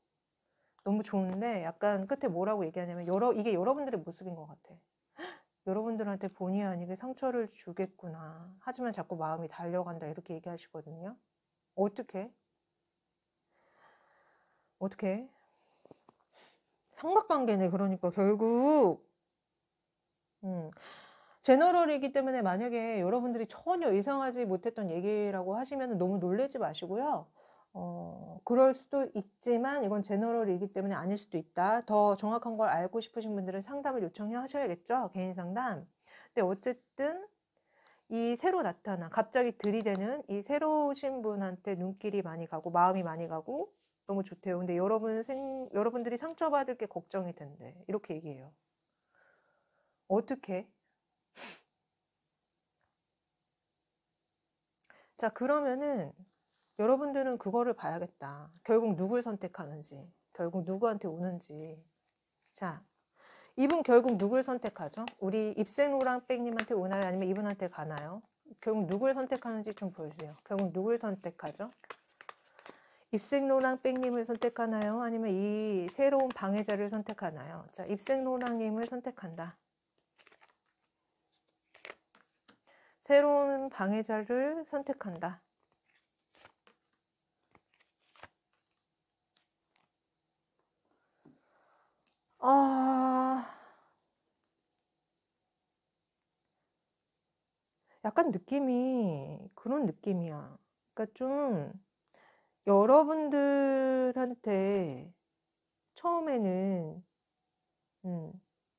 Speaker 1: 너무 좋은데 약간 끝에 뭐라고 얘기하냐면 이게 여러분들의 모습인 것 같아. 여러분들한테 본의 아니게 상처를 주겠구나. 하지만 자꾸 마음이 달려간다 이렇게 얘기하시거든요. 어떻게? 삼각관계네. 그러니까 결국 제너럴이기 때문에 만약에 여러분들이 전혀 예상하지 못했던 얘기라고 하시면 너무 놀라지 마시고요. 그럴 수도 있지만 이건 제너럴이기 때문에 아닐 수도 있다. 더 정확한 걸 알고 싶으신 분들은 상담을 요청하셔야겠죠. 개인 상담. 근데 어쨌든 이 새로 나타나 갑자기 들이대는 이 새로 오신 분한테 눈길이 많이 가고 마음이 많이 가고 너무 좋대요. 근데 여러분들이 상처받을 게 걱정이 된대. 이렇게 얘기해요. 어떻게? 자, 그러면은 여러분들은 그거를 봐야겠다. 결국 누굴 선택하는지, 결국 누구한테 오는지. 자, 이분 결국 누굴 선택하죠? 우리 입생로랑백님한테 오나요? 아니면 이분한테 가나요? 결국 누굴 선택하는지 좀 보여주세요. 결국 누굴 선택하죠? 입생로랑백님을 선택하나요? 아니면 이 새로운 방해자를 선택하나요? 자, 입생로랑님을 선택한다. 새로운 방해자를 선택한다. 약간 느낌이 그런 느낌이야. 그러니까 좀 여러분들한테 처음에는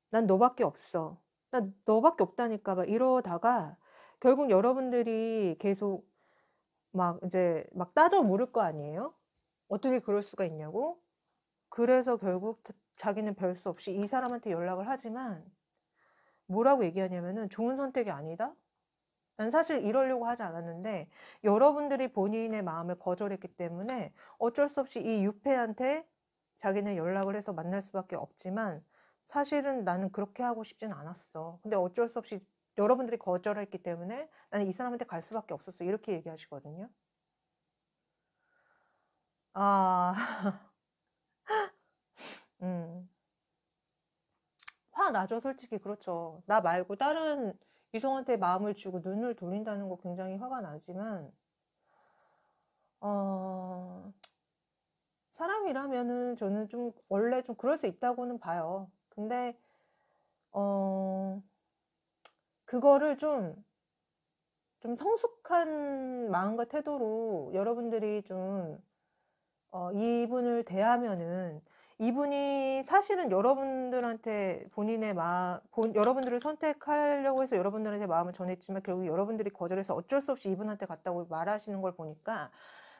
Speaker 1: 난 너밖에 없어. 난 너밖에 없다니까 막 이러다가 결국 여러분들이 계속 이제 따져 물을 거 아니에요? 어떻게 그럴 수가 있냐고? 그래서 결국 자기는 별 수 없이 이 사람한테 연락을 하지만 뭐라고 얘기하냐면은 좋은 선택이 아니다? 난 사실 이러려고 하지 않았는데 여러분들이 본인의 마음을 거절했기 때문에 어쩔 수 없이 이 유패한테 자기는 연락을 해서 만날 수밖에 없지만 사실은 나는 그렇게 하고 싶진 않았어. 근데 어쩔 수 없이 여러분들이 거절했기 때문에 나는 이 사람한테 갈 수밖에 없었어. 이렇게 얘기하시거든요. 화나죠, 솔직히. 그렇죠. 나 말고 다른 이성한테 마음을 주고 눈을 돌린다는 거 굉장히 화가 나지만 사람이라면은 저는 원래 좀 그럴 수 있다고는 봐요. 근데 그거를 좀 성숙한 마음과 태도로 여러분들이 이분을 대하면은 이분이 사실은 여러분들한테 여러분들을 선택하려고 해서 여러분들한테 마음을 전했지만 결국 여러분들이 거절해서 어쩔 수 없이 이분한테 갔다고 말하시는 걸 보니까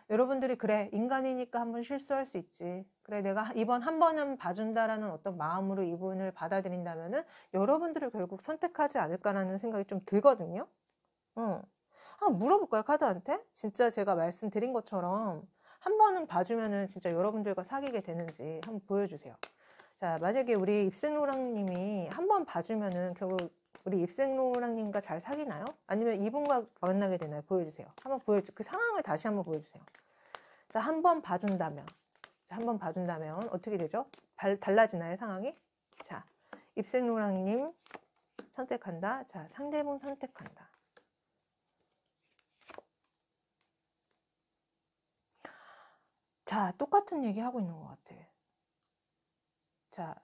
Speaker 1: 여러분들이 그래, 인간이니까 한번 실수할 수 있지. 그래, 내가 이번 한 번은 봐준다라는 어떤 마음으로 이분을 받아들인다면은 여러분들을 결국 선택하지 않을까라는 생각이 좀 들거든요. 한번 물어볼까요, 카드한테? 진짜 제가 말씀드린 것처럼 한 번은 봐주면은 진짜 여러분들과 사귀게 되는지 한번 보여주세요. 자, 만약에 우리 입생로랑님이 한 번 봐주면은 결국 우리 입생로랑님과 잘 사귀나요? 아니면 이분과 만나게 되나요? 보여주세요. 한번 그 상황을 다시 한번 보여주세요. 자, 한 번 봐준다면, 어떻게 되죠? 달라지나요, 상황이? 자, 입생로랑님 선택한다. 자, 상대방 선택한다. 자, 똑같은 얘기 하고 있는 것 같아. 자,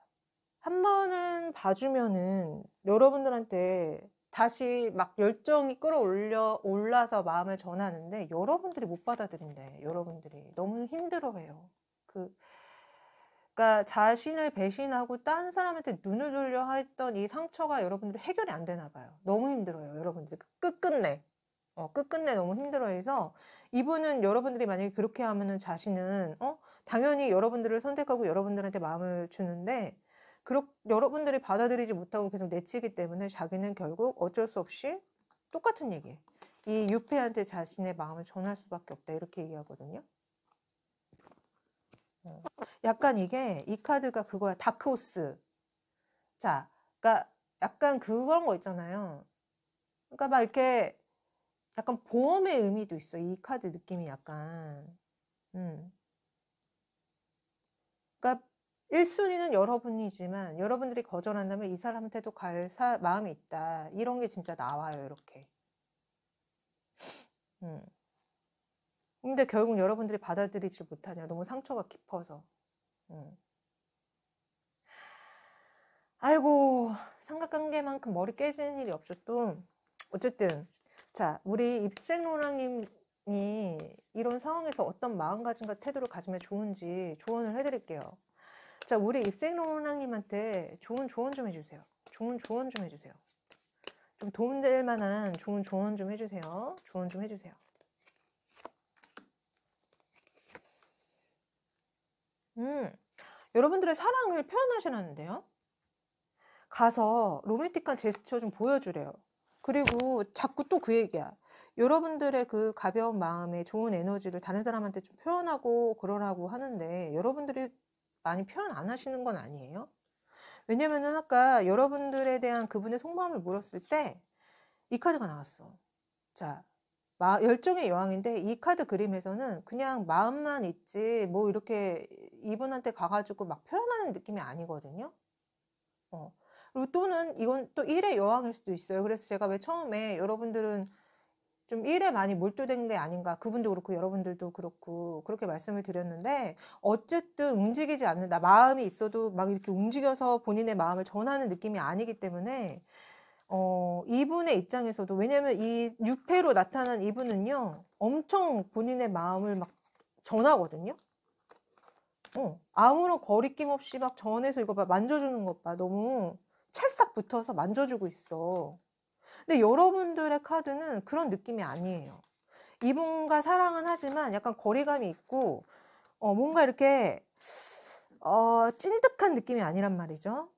Speaker 1: 한 번은 봐주면은 여러분들한테 다시 막 열정이 올라서 마음을 전하는데 여러분들이 못 받아들인대. 여러분들이 너무 힘들어해요. 그러니까 자신을 배신하고 딴 사람한테 눈을 돌려 했던 이 상처가 여러분들이 해결이 안 되나 봐요. 너무 힘들어요. 여러분들이 끝끝내 너무 힘들어해서 이분은 여러분들이 만약에 그렇게 하면은 자신은 당연히 여러분들을 선택하고 여러분들한테 마음을 주는데 여러분들이 받아들이지 못하고 계속 내치기 때문에 자기는 결국 어쩔 수 없이 똑같은 얘기. 이 6패한테 자신의 마음을 전할 수밖에 없다. 이렇게 얘기하거든요. 약간 이 카드가 그거야. 다크호스. 자, 그러니까 약간 그런 거 있잖아요. 그러니까 막 이렇게 약간 보험의 의미도 있어. 이 카드 느낌이 약간. 그러니까 1순위는 여러분이지만 여러분들이 거절한다면 이 사람한테도 갈 마음이 있다. 이런 게 진짜 나와요. 이렇게. 근데 결국 여러분들이 받아들이지 못하냐. 너무 상처가 깊어서. 아이고, 삼각관계만큼 머리 깨지는 일이 없죠. 또 어쨌든 자, 우리 입생로랑님이 이런 상황에서 어떤 마음가짐과 태도를 가지면 좋은지 조언을 해드릴게요. 자, 우리 입생로랑님한테 좋은 조언 좀 해주세요. 좋은 조언 좀 해주세요. 좀 도움될 만한 좋은 조언 좀 해주세요. 조언 좀 해주세요. 여러분들의 사랑을 표현하시라는데요. 가서 로맨틱한 제스처 좀 보여주래요. 그리고 자꾸 또 그 얘기야. 여러분들의 그 가벼운 마음에 좋은 에너지를 다른 사람한테 좀 표현하고 그러라고 하는데 여러분들이 많이 표현 안 하시는 건 아니에요? 왜냐면은 아까 여러분들에 대한 그분의 속마음을 물었을 때 이 카드가 나왔어. 자, 열정의 여왕인데 이 카드 그림에서는 그냥 마음만 있지 뭐 이렇게 이분한테 가가지고 막 표현하는 느낌이 아니거든요. 그리고 또는 이건 또 일의 여왕일 수도 있어요. 그래서 제가 왜 처음에 여러분들은 좀 일에 많이 몰두된 게 아닌가. 그분도 그렇고 여러분들도 그렇고 그렇게 말씀을 드렸는데 어쨌든 움직이지 않는다. 마음이 있어도 막 이렇게 움직여서 본인의 마음을 전하는 느낌이 아니기 때문에 이분의 입장에서도 왜냐면 이 6패로 나타난 이분은요. 엄청 본인의 마음을 막 전하거든요. 아무런 거리낌 없이 막 전해서 이거 봐. 만져주는 것 봐. 너무 찰싹 붙어서 만져주고 있어. 근데 여러분들의 카드는 그런 느낌이 아니에요. 이분과 사랑은 하지만 약간 거리감이 있고 뭔가 이렇게 찐득한 느낌이 아니란 말이죠.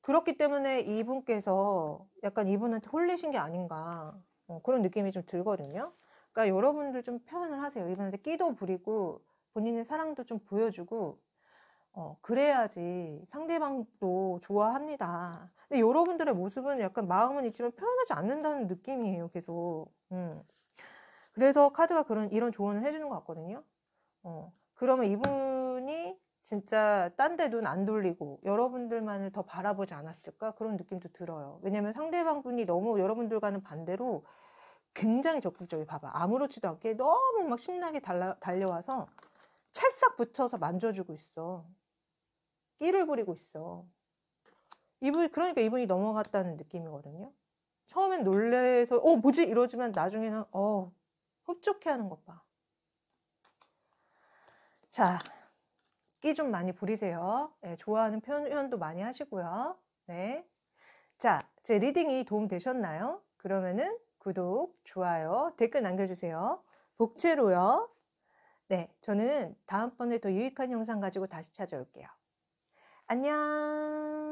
Speaker 1: 그렇기 때문에 이분께서 약간 이분한테 홀리신 게 아닌가 그런 느낌이 좀 들거든요. 그러니까 여러분들 좀 표현을 하세요. 이분한테 끼도 부리고 본인의 사랑도 좀 보여주고 그래야지 상대방도 좋아합니다. 근데 여러분들의 모습은 약간 마음은 있지만 표현하지 않는다는 느낌이에요. 계속. 그래서 카드가 이런 조언을 해주는 것 같거든요. 그러면 이분이 진짜 딴 데 눈 안 돌리고 여러분들만을 더 바라보지 않았을까? 그런 느낌도 들어요. 왜냐면 상대방분이 너무 여러분들과는 반대로 굉장히 적극적이 봐봐. 아무렇지도 않게 너무 막 신나게 달려와서 찰싹 붙어서 만져주고 있어. 끼를 부리고 있어. 그러니까 이분이 넘어갔다는 느낌이거든요. 처음엔 놀래서 뭐지? 이러지만 나중에는 흡족해 하는 것 봐. 자, 끼 좀 많이 부리세요. 네, 좋아하는 표현도 많이 하시고요. 네. 자, 제 리딩이 도움 되셨나요? 그러면은 구독, 좋아요, 댓글 남겨주세요. 복채로요. 네, 저는 다음번에 더 유익한 영상 가지고 다시 찾아올게요. 안녕.